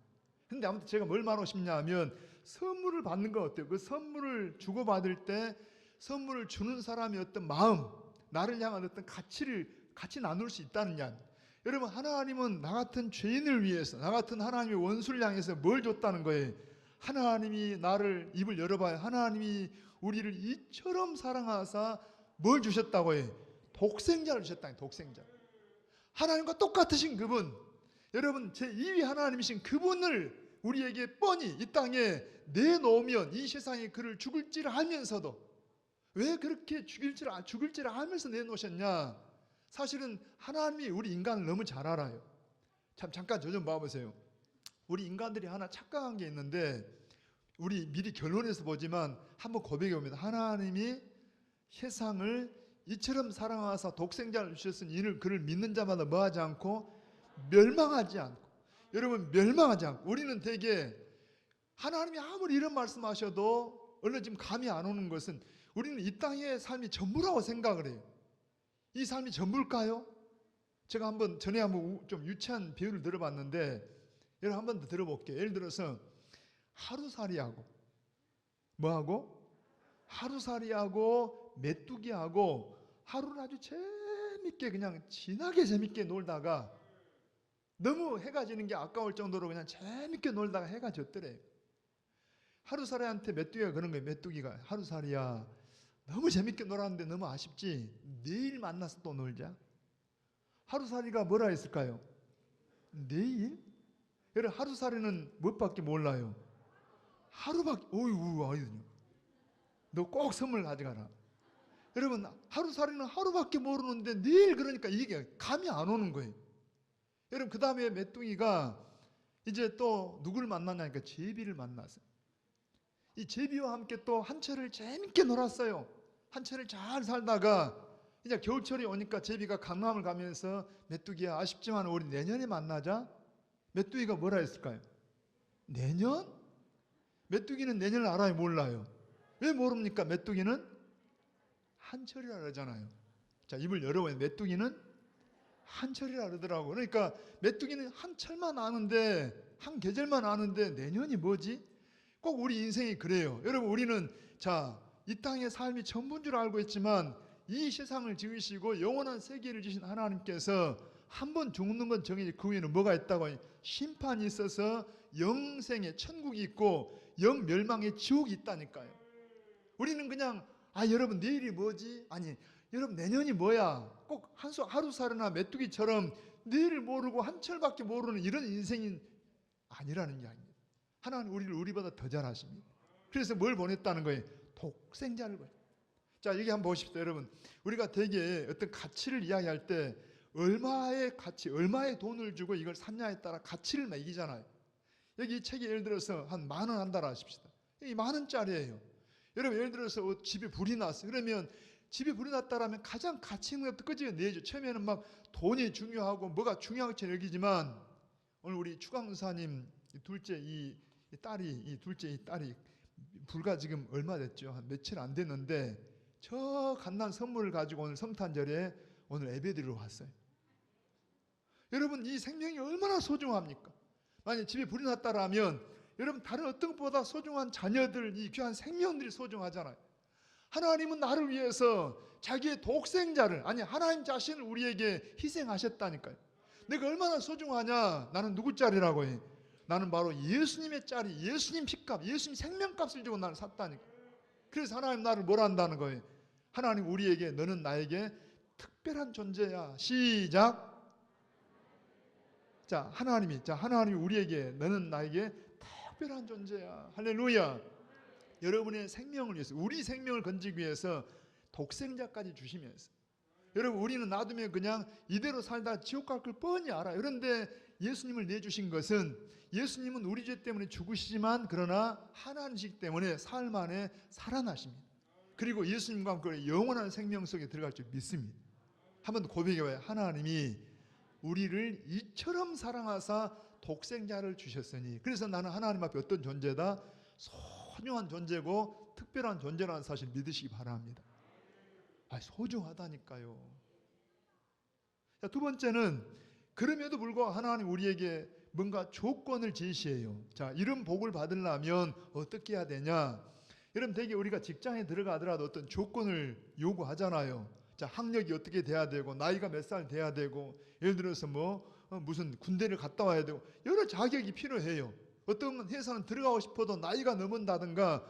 근데 아무튼 제가 뭘 말하고 싶냐 하면, 선물을 받는 건 어때요? 그 선물을 주고받을 때 선물을 주는 사람의 어떤 마음, 나를 향한 어떤 같이 나눌 수 있다는 양. 여러분, 하나님은 나 같은 죄인을 위해서, 나 같은 하나님의 원수를 향해서 뭘 줬다는 거예요? 하나님이 나를, 입을 열어봐요. 하나님이 우리를 이처럼 사랑하사 뭘 주셨다고 해요? 독생자를 주셨다니, 독생자. 하나님과 똑같으신 그분, 여러분 제2위 하나님이신 그분을 우리에게 뻔히 이 땅에 내놓으면 이 세상에 그를 죽을지를 알면서도, 왜 그렇게 죽을지를 알면서 내놓으셨냐? 사실은 하나님이 우리 인간을 너무 잘 알아요. 참, 잠깐 저 좀 봐보세요. 우리 인간들이 하나 착각한 게 있는데, 우리 미리 결론에서 보지만 한번 고백해 봅니다. 하나님이 세상을 이처럼 사랑하사 독생자를 주셨으니 이를 그를 믿는 자마다 뭐하지 않고 멸망하지 않고. 여러분, 멸망하지 않고. 우리는 되게 하나님이 아무리 이런 말씀하셔도 얼른 지금 감이 안 오는 것은, 우리는 이 땅의 삶이 전부라고 생각을 해요. 이 삶이 전부일까요? 제가 전에 한번 좀 유치한 비유를 들어봤는데, 여러분 한 번 더 들어볼게요. 예를 들어서 하루살이하고 뭐하고? 하루살이하고 메뚜기하고 하루를 아주 재밌게, 그냥 진하게 재밌게 놀다가 너무 해가 지는 게 아까울 정도로 그냥 재밌게 놀다가 해가 졌더래요. 하루살이한테 메뚜기가 그런 거예요. 메뚜기가, 하루살이야, 너무 재밌게 놀았는데 너무 아쉽지? 내일 만나서 또 놀자. 하루살이가 뭐라 했을까요? 내일? 여러분, 하루살이는 무엇밖에 몰라요? 하루밖에. 어이구, 너 꼭 선물 가져가라. 여러분, 하루살이는 하루밖에 모르는데 내일, 그러니까 이게 감이 안 오는 거예요. 여러분, 그 다음에 메뚜기가 이제 또 누구를 만나냐니까 제비를 만났어요. 이 제비와 함께 또 한철을 재밌게 놀았어요. 한철을 잘 살다가 이제 겨울철이 오니까 제비가 강남을 가면서, 메뚜기야, 아쉽지만 우리 내년에 만나자. 메뚜기가 뭐라 했을까요? 내년? 메뚜기는 내년을 알아요, 몰라요? 왜 모릅니까? 메뚜기는 한철이라 그러잖아요. 자, 입을 열어보면 메뚜기는 한철이라 그러더라고. 그러니까 메뚜기는 한철만 아는데, 한 계절만 아는데 내년이 뭐지? 꼭 우리 인생이 그래요. 여러분, 우리는 이 땅의 삶이 전부인 줄 알고 있지만, 이 세상을 지으시고 영원한 세계를 지신 하나님께서 한 번 죽는 건 정해지, 그 위에는 뭐가 있다고? 심판이 있어서 영생의 천국이 있고 영멸망의 지옥이 있다니까요. 우리는 그냥 여러분 내일이 뭐지? 아니, 여러분 내년이 뭐야? 꼭 하루살이나 메뚜기처럼 내일을 모르고 한철밖에 모르는 이런 인생이 아니라는 이야기입니다. 하나님 우리를 우리보다 더 잘하십니다. 그래서 뭘 보냈다는 거예요? 독생자를 보냈어요. 자, 여기 한번 보십시오, 여러분. 우리가 되게 어떤 가치를 이야기할 때 얼마의 가치, 얼마의 돈을 주고 이걸 샀냐에 따라 가치를 매기잖아요. 여기 이 책이 예를 들어서 한 10,000원 한다라 하십시다. 이 10,000원짜리예요. 여러분, 예를 들어서 집에 불이 났어요. 그러면 집에 불이 났다라면 가장 가치 있는 것도 끄집어 내죠. 처음에는 막 돈이 중요하고 뭐가 중요하게 여기지만, 오늘 우리 추강사님 둘째 이 딸이 불과 지금 얼마 됐죠? 한 며칠 안 됐는데 저 갓난 선물을 가지고 오늘 성탄절에 오늘 예배드리러 왔어요. 여러분, 이 생명이 얼마나 소중합니까? 만약 집에 불이 났다라면 여러분, 다른 어떤 것보다 소중한 자녀들, 이 귀한 생명들이 소중하잖아요. 하나님은 나를 위해서 자기의 독생자를, 아니 하나님 자신을 우리에게 희생하셨다니까요. 내가 얼마나 소중하냐? 나는 누구 짤이라고 해? 나는 바로 예수님의 짤이, 예수님 피값, 예수님 생명값을 주고 나를 샀다니까. 그래서 하나님 나를 뭘 한다는 거예요? 하나님 우리에게, 너는 나에게 특별한 존재야. 시작. 자, 하나님이 우리에게, 너는 나에게 특별한 존재야. 할렐루야. 여러분의 생명을 위해서, 우리 생명을 건지기 위해서 독생자까지 주시면서, 여러분, 우리는 놔두면 그냥 이대로 살다 지옥 갈 걸 뻔히 알아요. 그런데 예수님을 내주신 것은, 예수님은 우리 죄 때문에 죽으시지만 그러나 하나님이시기 때문에 사흘 만에 살아나십니다. 그리고 예수님과 함께 영원한 생명 속에 들어갈 줄 믿습니다. 한번 고백해봐요. 하나님이 우리를 이처럼 사랑하사 독생자를 주셨으니, 그래서 나는 하나님 앞에 어떤 존재다? 소중한 존재고 특별한 존재라는 사실 믿으시기 바랍니다. 소중하다니까요. 자, 두 번째는, 그럼에도 불구하고 하나님 우리에게 뭔가 조건을 제시해요. 자, 이런 복을 받으려면 어떻게 해야 되냐? 여러분, 되게 우리가 직장에 들어가더라도 어떤 조건을 요구하잖아요. 자, 학력이 어떻게 돼야 되고, 나이가 몇 살 돼야 되고, 예를 들어서 무슨 군대를 갔다 와야 되고, 여러 자격이 필요해요. 어떤 회사는 들어가고 싶어도 나이가 넘은다든가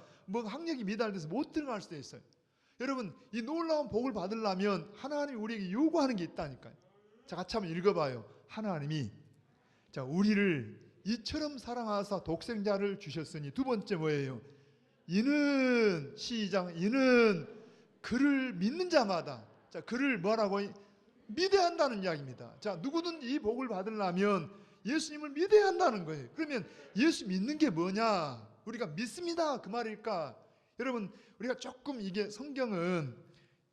학력이 미달돼서 못 들어갈 수도 있어요. 여러분, 이 놀라운 복을 받으려면 하나님이 우리에게 요구하는 게 있다니까요. 자, 같이 한번 읽어봐요. 하나님이 우리를 이처럼 사랑하사 독생자를 주셨으니, 두 번째 뭐예요? 이는, 시작, 이는 그를 믿는 자마다, 자, 그를 뭐라고? 믿어야 한다는 이야기입니다. 자, 누구든 이 복을 받으려면 예수님을 믿어야 한다는 거예요. 그러면 예수 믿는 게 뭐냐? 우리가 믿습니다, 그 말일까? 여러분, 우리가 조금, 이게 성경은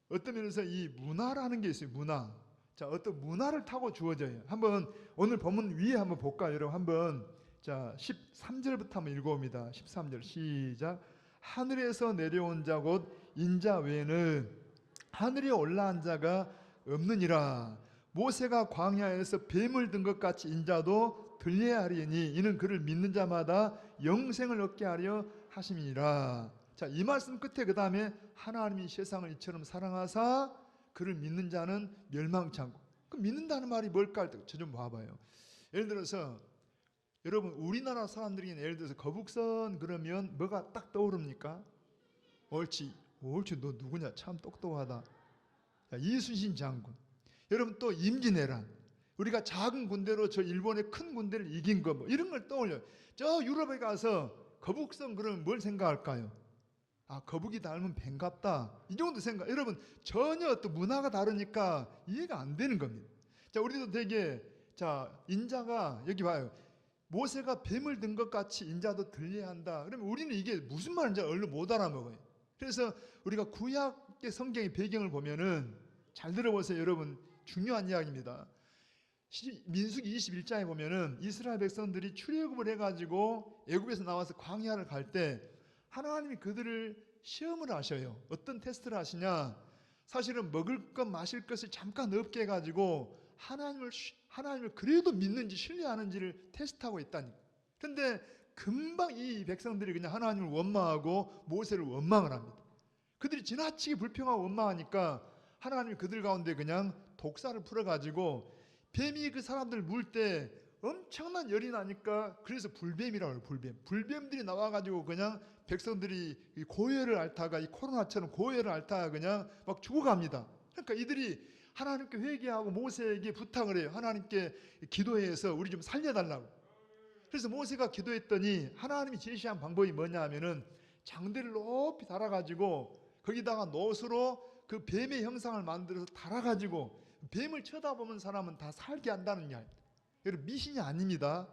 어떤 면에서 이 문화라는 게 있어요. 문화. 자, 어떤 문화를 타고 주어져요. 한번 오늘 본문 위에 한번 볼까요? 여러분, 한번, 자, 13절부터 한번 읽어봅니다. 13절 시작. 하늘에서 내려온 자 곧 인자 외에는 하늘에 올라간 자가 없느니라. 모세가 광야에서 뱀을 든 것 같이 인자도 들려야 하리니 이는 그를 믿는 자마다 영생을 얻게 하려 하심이니라. 자, 이 말씀 끝에 그 다음에 하나님이 세상을 이처럼 사랑하사 그를 믿는 자는 멸망치 않고. 그 믿는다는 말이 뭘까? 저 좀 봐봐요. 예를 들어서 여러분, 우리나라 사람들이 예를 들어서 거북선 그러면 뭐가 딱 떠오릅니까? 옳지, 너 누구냐? 참 똑똑하다. 자, 이순신 장군. 여러분, 또 임진왜란, 우리가 작은 군대로 저 일본의 큰 군대를 이긴 거, 이런 걸 떠올려요. 저 유럽에 가서 거북선 그러면 뭘 생각할까요? 거북이 닮은 뱀 같다, 이 정도 생각. 여러분, 전혀 또 문화가 다르니까 이해가 안 되는 겁니다. 자, 우리도 되게, 자, 인자가, 여기 봐요. 모세가 뱀을 든 것 같이 인자도 들려야 한다. 그러면 우리는 이게 무슨 말인지 얼른 못 알아먹어요. 그래서 우리가 구약의 성경의 배경을 보면은, 잘 들어보세요, 여러분. 중요한 이야기입니다. 민수기 21장에 보면은 이스라엘 백성들이 출애굽을 해가지고 애굽에서 나와서 광야를 갈 때 하나님이 그들을 시험을 하셔요. 어떤 테스트를 하시냐? 사실은 먹을 것 마실 것을 잠깐 없게 해가지고 하나님을 그래도 믿는지 신뢰하는지를 테스트하고 있다니. 근데 금방 이 백성들이 그냥 하나님을 원망하고 모세를 원망을 합니다. 그들이 지나치게 불평하고 원망하니까 하나님이 그들 가운데 그냥 독사를 풀어가지고 뱀이 그 사람들 물 때 엄청난 열이 나니까, 그래서 불뱀이라고 해요. 불뱀들이 나와가지고 그냥 백성들이 이 고열을 앓다가, 이 코로나처럼 고열을 앓다가 그냥 막 죽어갑니다. 그러니까 이들이 하나님께 회개하고 모세에게 부탁을 해요. 하나님께 기도해서 우리 좀 살려달라고. 그래서 모세가 기도했더니 하나님이 제시한 방법이 뭐냐 하면은 장대를 높이 달아가지고 거기다가 놋으로 그 뱀의 형상을 만들어서 달아가지고 뱀을 쳐다보는 사람은 다 살게 한다는 이야기입니다. 여러분, 미신이 아닙니다.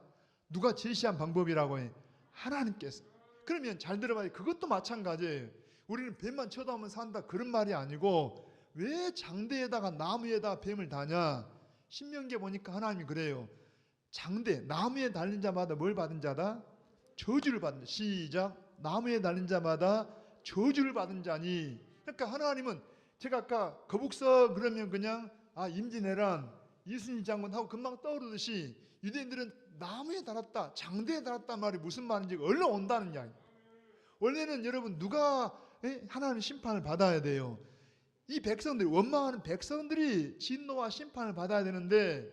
누가 제시한 방법이라고 해? 하나님께서. 그러면 잘 들어봐요. 그것도 마찬가지예요. 우리는 뱀만 쳐다보면 산다 그런 말이 아니고 왜 장대에다가 나무에다가 뱀을 다냐? 신명기에 보니까 하나님이 그래요. 장대, 나무에 달린 자마다 뭘 받은 자다? 저주를 받은 자. 시작. 나무에 달린 자마다 저주를 받은 자니. 그러니까 하나님은 제가 아까 거북서 그러면 그냥 임진왜란 이순신 장군 하고 금방 떠오르듯이 유대인들은 나무에 달았다, 장대에 달았단 말이 무슨 말인지 얼른 온다는 이야기. 원래는 여러분 누가 하나님의 심판을 받아야 돼요? 이 백성들이, 원망하는 백성들이 진노와 심판을 받아야 되는데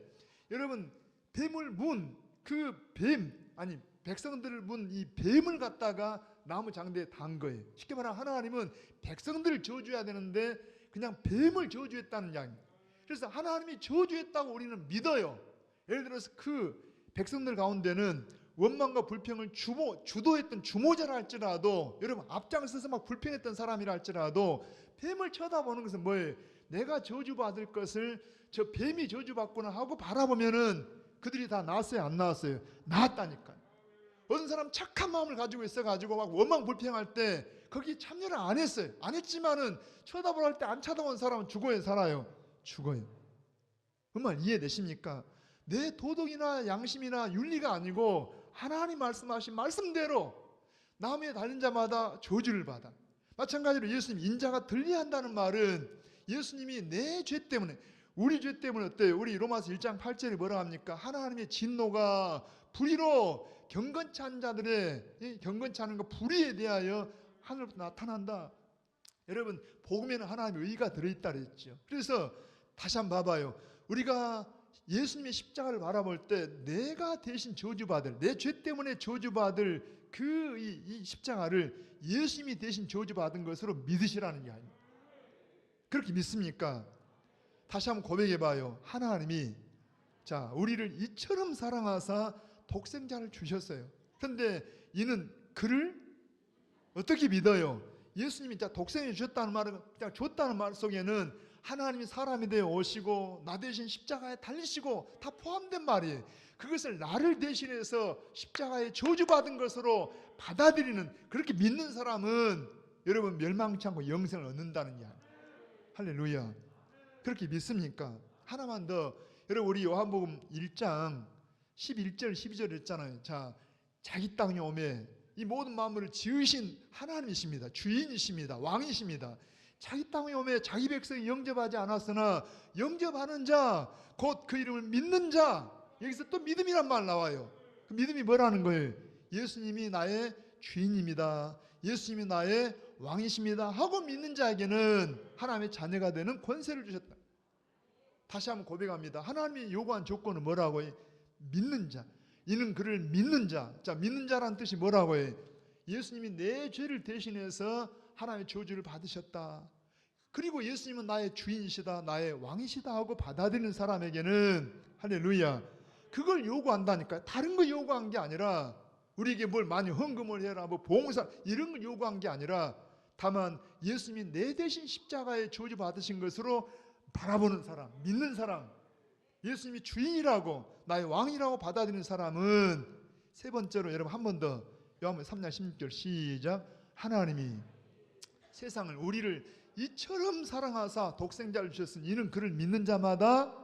여러분 뱀을 문 그 뱀, 아니 백성들을 문 이 뱀을 갖다가 나무 장대에 단 거예요. 쉽게 말하면 하나님은 백성들을 저주해야 되는데 그냥 뱀을 저주했다는 이야기입니다. 그래서 하나님이 저주했다고 우리는 믿어요. 예를 들어서 그 백성들 가운데는 원망과 불평을 주도했던 주모자라 할지라도, 여러분 앞장서서 막 불평했던 사람이라 할지라도 뱀을 쳐다보는 것은 뭐예요? 내가 저주받을 것을 저 뱀이 저주받구나 하고 바라보면은 그들이 다 나았어요, 안 나았어요? 나았다니까요. 어떤 사람 착한 마음을 가지고 있어가지고 막 원망 불평할 때 거기 참여를 안 했어요. 안 했지만은 쳐다보라 할 때 안 쳐다본 사람은 죽어요, 살아요? 죽어요. 그 말 이해되십니까? 내 도덕이나 양심이나 윤리가 아니고 하나님 말씀하신 말씀대로 나무에 달린 자마다 저주를 받아. 마찬가지로 예수님 인자가 들리한다는 말은 예수님이 내 죄 때문에, 우리 죄 때문에 어때요? 우리 로마서 1장 8절에 뭐라 합니까? 하나님의 진노가 불의로 경건치 않은 자들의 경건치 않은 것 불의에 대하여 하늘부터 나타난다. 여러분 복음에는 하나님의 의가 들어있다 그랬죠. 그래서 다시 한번 봐봐요. 우리가 예수님의 십자가를 바라볼 때 내가 대신 저주받을, 내 죄 때문에 저주받을 그 이 십자가를 예수님이 대신 저주받은 것으로 믿으시라는 이야기입니다. 그렇게 믿습니까? 다시 한번 고백해봐요. 하나님이 우리를 이처럼 사랑하사 독생자를 주셨어요. 그런데 이는 그를 어떻게 믿어요? 예수님이 독생을 주셨다는 말은 그냥 줬다는 말 속에는 하나님이 사람이 되어 오시고 나 대신 십자가에 달리시고 다 포함된 말이에요. 그것을 나를 대신해서 십자가에 저주받은 것으로 받아들이는, 그렇게 믿는 사람은 여러분 멸망치 않고 영생을 얻는다는 이야기. 할렐루야. 그렇게 믿습니까? 하나만 더. 여러분 우리 요한복음 1장 11절 12절 했잖아요. 자기 땅에 오매 이 모든 만물을 지으신 하나님이십니다. 주인이십니다. 왕이십니다. 자기 땅에 오매 자기 백성이 영접하지 않았으나 영접하는 자, 곧 그 이름을 믿는 자. 여기서 또 믿음이란 말 나와요. 그 믿음이 뭐라는 거예요? 예수님이 나의 주인입니다. 예수님이 나의 왕이십니다 하고 믿는 자에게는 하나님의 자녀가 되는 권세를 주셨다. 다시 한번 고백합니다. 하나님이 요구한 조건은 뭐라고 해요? 믿는 자. 이는 그를 믿는 자. 믿는 자라는 뜻이 뭐라고 해요? 예수님이 내 죄를 대신해서 하나님의 저주를 받으셨다. 그리고 예수님은 나의 주인이시다, 나의 왕이시다 하고 받아들이는 사람에게는, 할렐루야, 그걸 요구한다니까요. 다른 거 요구한 게 아니라, 우리에게 뭘 많이 헌금을 해라, 뭐 봉사 이런 걸 요구한 게 아니라, 다만 예수님이 내 대신 십자가에 저주 받으신 것으로 바라보는 사람, 믿는 사람, 예수님이 주인이라고 나의 왕이라고 받아들이는 사람은, 세 번째로 여러분 한 번 더, 요한복음 3장 16절 시작. 하나님이 세상을, 우리를 이처럼 사랑하사 독생자를 주셨으니 이는 그를 믿는 자마다,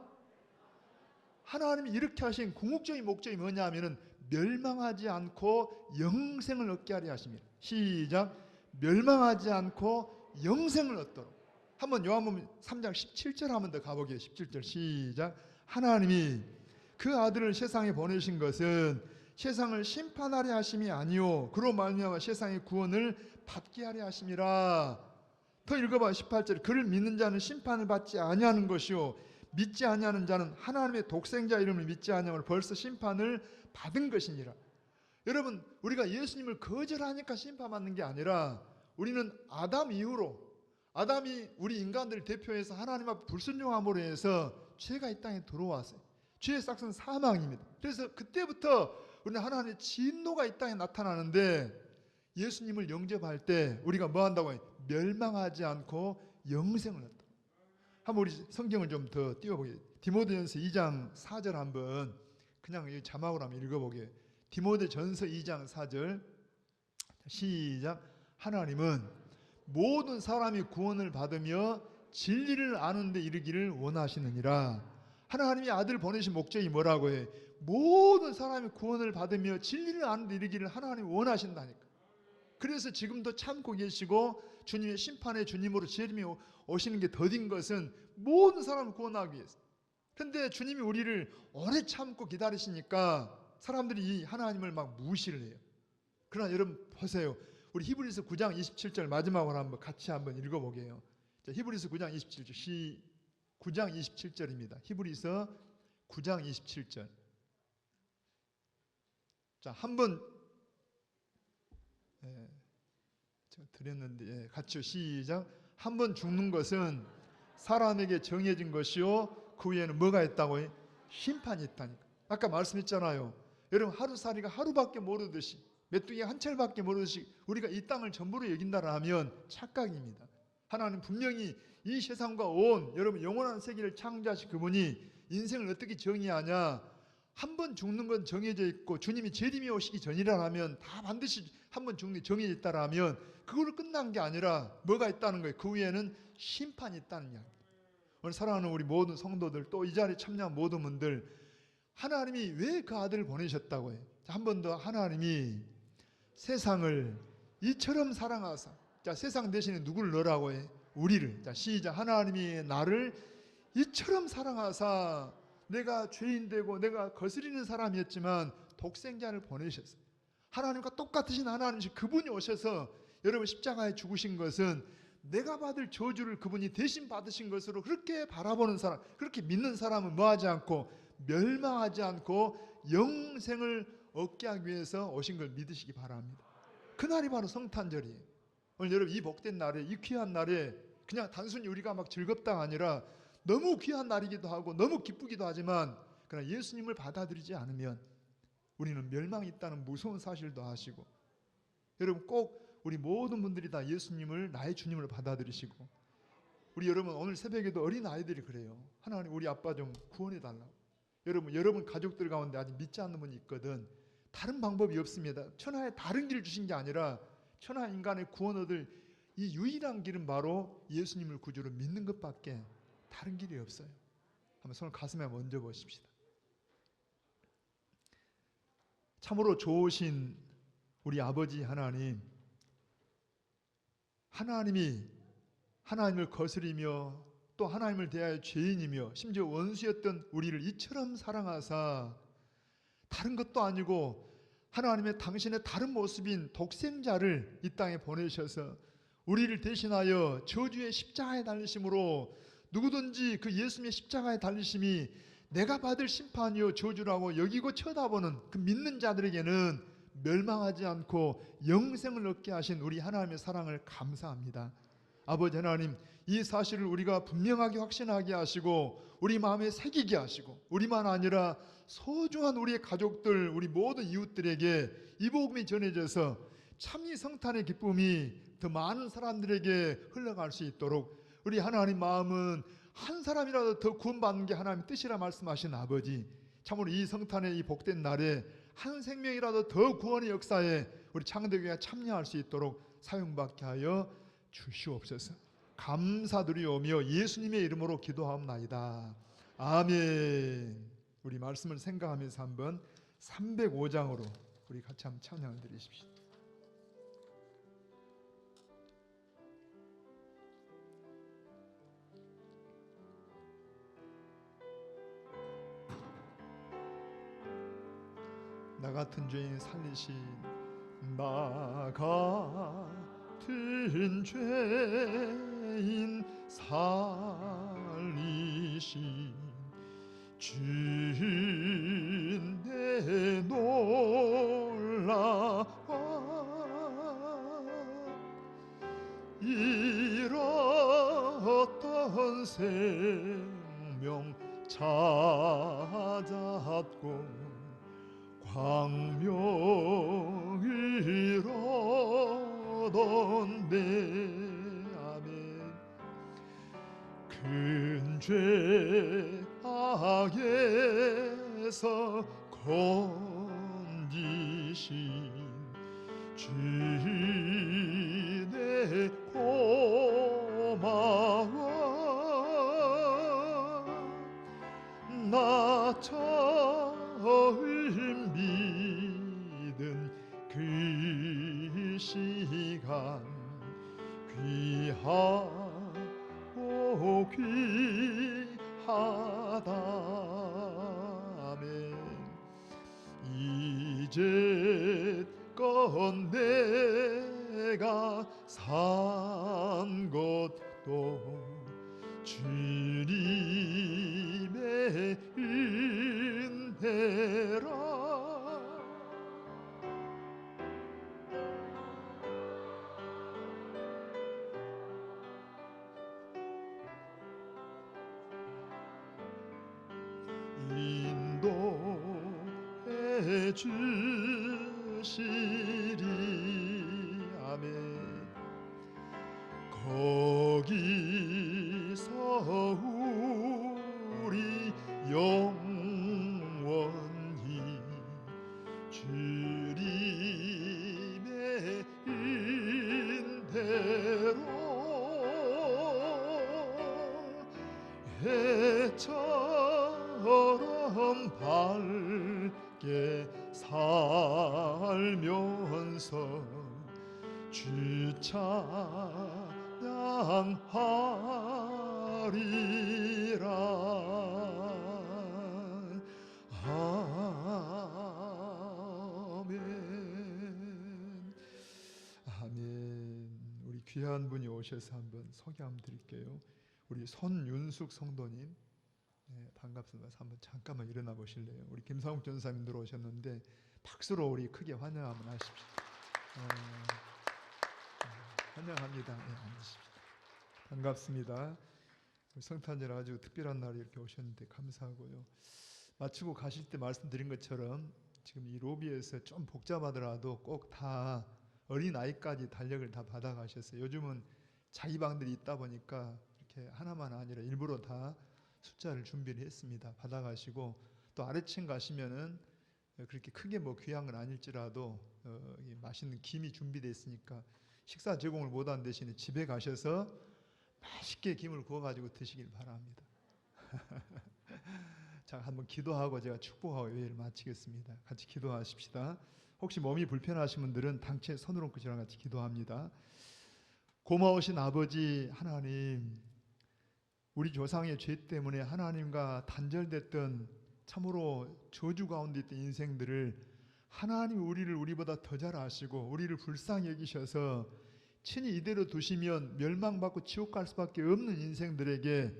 하나님이 이렇게 하신 궁극적인 목적이 뭐냐 하면은 멸망하지 않고 영생을 얻게 하려 하십니다. 시작. 멸망하지 않고 영생을 얻도록. 한번 요한복음 3장 17절 한번 더 가보게요. 17절 시작. 하나님이 그 아들을 세상에 보내신 것은 세상을 심판하려 하심이 아니요 그로 말미암아 세상의 구원을 받게 하려 하심이라. 더 읽어봐. 18절. 그를 믿는 자는 심판을 받지 아니하는 것이요 믿지 아니하는 자는 하나님의 독생자 이름을 믿지 아니함으로 벌써 심판을 받은 것이니라. 여러분 우리가 예수님을 거절하니까 심판받는 게 아니라, 우리는 아담 이후로, 아담이 우리 인간들을 대표해서 하나님 앞에 불순종함으로 해서 죄가 이 땅에 들어왔어요. 죄의 싹은 사망입니다. 그래서 그때부터 우리는 하나님의 진노가 이 땅에 나타나는데 예수님을 영접할 때 우리가 뭐 한다고 해요? 멸망하지 않고 영생을 얻다. 한번 우리 성경을 좀 더 띄워보게요. 디모데전서 2장 4절 한번 그냥 이 자막으로 한번 읽어보게요. 디모데전서 2장 4절 시작. 하나님은 모든 사람이 구원을 받으며 진리를 아는 데 이르기를 원하시느니라. 하나님이 아들 보내신 목적이 뭐라고 해? 모든 사람이 구원을 받으며 진리를 아는 데 이르기를 하나님이 원하신다니까. 그래서 지금도 참고 계시고 주님의 심판의 주님으로 재림이 오시는 게 더딘 것은 모든 사람을 구원하기 위해서. 그런데 주님이 우리를 오래 참고 기다리시니까 사람들이 이 하나님을 막 무시를 해요. 그러나 여러분 보세요. 우리 히브리서 9장 27절 마지막으로 한번 같이 한번 읽어보게요. 자, 히브리서 9장 27절 9장 27절입니다. 히브리서 9장 27절. 자, 한번 제가 드렸는데 같이요. 시작. 한번 죽는 것은 사람에게 정해진 것이요 그 후에는 뭐가 있다고 해? 심판이 있다니까. 아까 말씀했잖아요. 여러분 하루살이가 하루밖에 모르듯이 메뚜기 한 철밖에 모르듯이 우리가 이 땅을 전부로 여긴다라 하면 착각입니다. 하나님 분명히 이 세상과 온 여러분 영원한 세계를 창조하신 그분이 인생을 어떻게 정의하냐? 한 번 죽는 건 정해져 있고 주님이 재림이 오시기 전이라 하면 다 반드시 한 번 죽는 게 정해져 있다라 하면 그걸로 끝난 게 아니라 뭐가 있다는 거예요. 그 후에는 심판이 있다는 이야기. 오늘 사랑하는 우리 모든 성도들 또 이 자리에 참여한 모든 분들 하나님이 왜 그 아들을 보내셨다고 해요. 한 번 더 하나님이 세상을 이처럼 사랑하사. 자, 세상 대신에 누구를 넣으라고 해? 우리를. 자, 시작. 하나님이 나를 이처럼 사랑하사 내가 죄인 되고 내가 거스리는 사람이었지만 독생자를 보내셨어요. 하나님과 똑같으신 하나님이신 그분이 오셔서 여러분 십자가에 죽으신 것은 내가 받을 저주를 그분이 대신 받으신 것으로 그렇게 바라보는 사람, 그렇게 믿는 사람은 뭐하지 않고 멸망하지 않고 영생을 얻게 하기 위해서 오신 걸 믿으시기 바랍니다. 그날이 바로 성탄절이에요. 오늘 여러분 이 복된 날에, 이 귀한 날에 그냥 단순히 우리가 막 즐겁다가 아니라 너무 귀한 날이기도 하고 너무 기쁘기도 하지만 그러나 예수님을 받아들이지 않으면 우리는 멸망이 있다는 무서운 사실도 아시고 여러분 꼭 우리 모든 분들이 다 예수님을 나의 주님을 받아들이시고 우리 여러분 오늘 새벽에도 어린 아이들이 그래요. 하나님 우리 아빠 좀 구원해 달라고. 여러분 가족들 가운데 아직 믿지 않는 분이 있거든. 다른 방법이 없습니다. 천하에 다른 길을 주신 게 아니라 천하 인간의 구원 얻을 이 유일한 길은 바로 예수님을 구주로 믿는 것밖에 다른 길이 없어요. 한번 손을 가슴에 얹어 보십시다. 참으로 좋으신 우리 아버지 하나님, 하나님이 하나님을 거스리며 또 하나님을 대하여 죄인이며 심지어 원수였던 우리를 이처럼 사랑하사 다른 것도 아니고 하나님의 당신의 다른 모습인 독생자를 이 땅에 보내셔서 우리를 대신하여 저주의 십자가에 달리심으로 누구든지 그 예수님의 십자가에 달리심이 내가 받을 심판이요 저주라고 여기고 쳐다보는 그 믿는 자들에게는 멸망하지 않고 영생을 얻게 하신 우리 하나님의 사랑을 감사합니다. 아버지 하나님, 이 사실을 우리가 분명하게 확신하게 하시고 우리 마음에 새기게 하시고 우리만 아니라 소중한 우리의 가족들, 우리 모든 이웃들에게 이 복음이 전해져서 참이 성탄의 기쁨이 더 많은 사람들에게 흘러갈 수 있도록 우리 하나님 마음은 한 사람이라도 더 구원받는 게 하나님 뜻이라 말씀하신 아버지, 참으로 이 성탄의 이 복된 날에 한 생명이라도 더 구원의 역사에 우리 창대교회가 참여할 수 있도록 사용받게 하여 주시옵소서. 감사드리오며 예수님의 이름으로 기도하옵나이다. 아멘. 우리 말씀을 생각하면서 한번 305장으로 우리 같이 한번 찬양을 드리십시오. 나 같은 죄인 살리신 나 같은 죄인 살리신 주내 놀라워 잃었던 생명 찾았고 광명이로던 내 아멘. 큰 죄 악에서 건지신 주의 고마워. 나 처음 믿은 그 시간 귀하고 귀하다. 아멘. 이제껏 내가 산 것도 주님의 은혜라. 인도해 주시리. 아멘. 거기서 우리 영원히 주님의 은혜로 해처럼 밝게 살면서 주 찬양하리라. 아멘. 아멘. 우리 귀한 분이 오셔서 한번 소개 한번 드릴게요. 우리 손윤숙 성도님, 네, 반갑습니다. 한번 잠깐만 일어나 보실래요? 우리 김상욱 전사님 들어오셨는데 박수로 우리 크게 환영 한번 하십시오. 환영합니다. 네, 앉으십시오. 반갑습니다. 성탄절 아주 특별한 날에 이렇게 오셨는데 감사하고요. 마치고 가실 때 말씀드린 것처럼 지금 이 로비에서 좀 복잡하더라도 꼭 다 어린아이까지 달력을 다 받아가셨어요. 요즘은 자기 방들이 있다 보니까 이렇게 하나만 아니라 일부러 다 숫자를 준비를 했습니다. 받아가시고 또 아래층 가시면은 그렇게 크게 뭐 귀한 건 아닐지라도 맛있는 김이 준비되어 있으니까 식사 제공을 못한 대신에 집에 가셔서 맛있게 김을 구워가지고 드시길 바랍니다. 자, 한번 기도하고 제가 축복하고 예배를 마치겠습니다. 같이 기도하십시다. 혹시 몸이 불편하신 분들은 당체 손으로 끄시랑 같이 기도합니다. 고마우신 아버지 하나님, 우리 조상의 죄 때문에 하나님과 단절됐던 참으로 저주 가운데 있던 인생들을 하나님이 우리를 우리보다 더 잘 아시고 우리를 불쌍히 여기셔서 친히 이대로 두시면 멸망받고 지옥 갈 수밖에 없는 인생들에게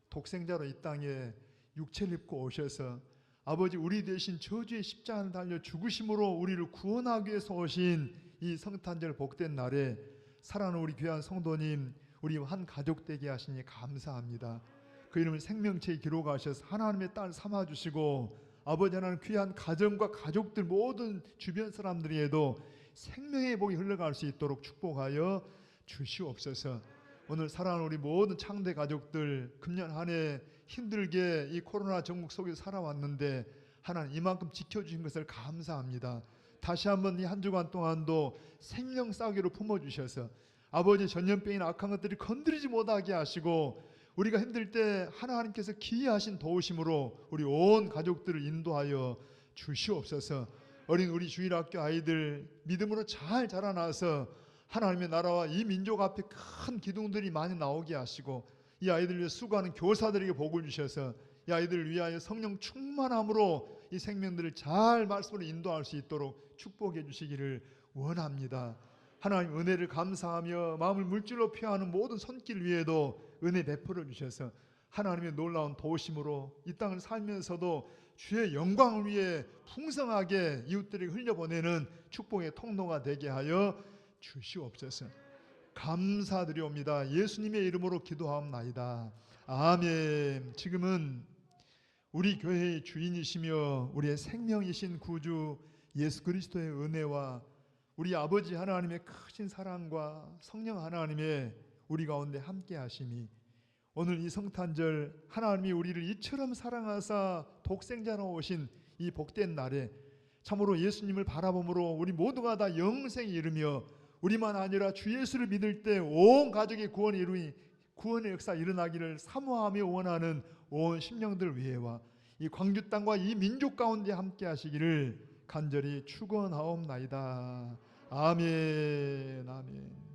독생자로 이 땅에 육체를 입고 오셔서 아버지 우리 대신 저주의 십자가를 달려 죽으심으로 우리를 구원하기 위해서 오신 이 성탄절 복된 날에 사랑하는 우리 귀한 성도님, 우리 한 가족 되게 하시니 감사합니다. 그 이름을 생명체에 기록하셔서 하나님의 딸 삼아주시고 아버지 하나님 귀한 가정과 가족들 모든 주변 사람들에게도 생명의 복이 흘러갈 수 있도록 축복하여 주시옵소서. 오늘 사랑하는 우리 모든 창대 가족들 금년 한 해 힘들게 이 코로나 전국 속에서 살아왔는데 하나님 이만큼 지켜주신 것을 감사합니다. 다시 한번 이 한 주간 동안도 생명 싸기로 품어주셔서 아버지 전염병이나 악한 것들이 건드리지 못하게 하시고 우리가 힘들 때 하나님께서 기이하신 도우심으로 우리 온 가족들을 인도하여 주시옵소서. 어린 우리 주일학교 아이들 믿음으로 잘 자라나서 하나님의 나라와 이 민족 앞에 큰 기둥들이 많이 나오게 하시고 이 아이들을 위해 수고하는 교사들에게 복을 주셔서 이 아이들을 위하여 성령 충만함으로 이 생명들을 잘 말씀으로 인도할 수 있도록 축복해 주시기를 원합니다. 하나님 은혜를 감사하며 마음을 물질로 표하는 모든 손길 위에도 은혜 베풀어 주셔서 하나님의 놀라운 도우심으로 이 땅을 살면서도 주의 영광을 위해 풍성하게 이웃들에게 흘려보내는 축복의 통로가 되게 하여 주시옵소서. 감사드리옵니다. 예수님의 이름으로 기도하옵나이다. 아멘. 지금은 우리 교회의 주인이시며 우리의 생명이신 구주 예수 그리스도의 은혜와 우리 아버지 하나님의 크신 사랑과 성령 하나님의 우리 가운데 함께 하심이 오늘 이 성탄절 하나님이 우리를 이처럼 사랑하사 독생자로 오신 이 복된 날에 참으로 예수님을 바라봄으로 우리 모두가 다 영생에 이르며 우리만 아니라 주 예수를 믿을 때 온 가족의 구원의 역사 일어나기를 사모하며 원하는 온 심령들 위에와 이 광주 땅과 이 민족 가운데 함께 하시기를 간절히 축원하옵나이다. 아멘. 아멘.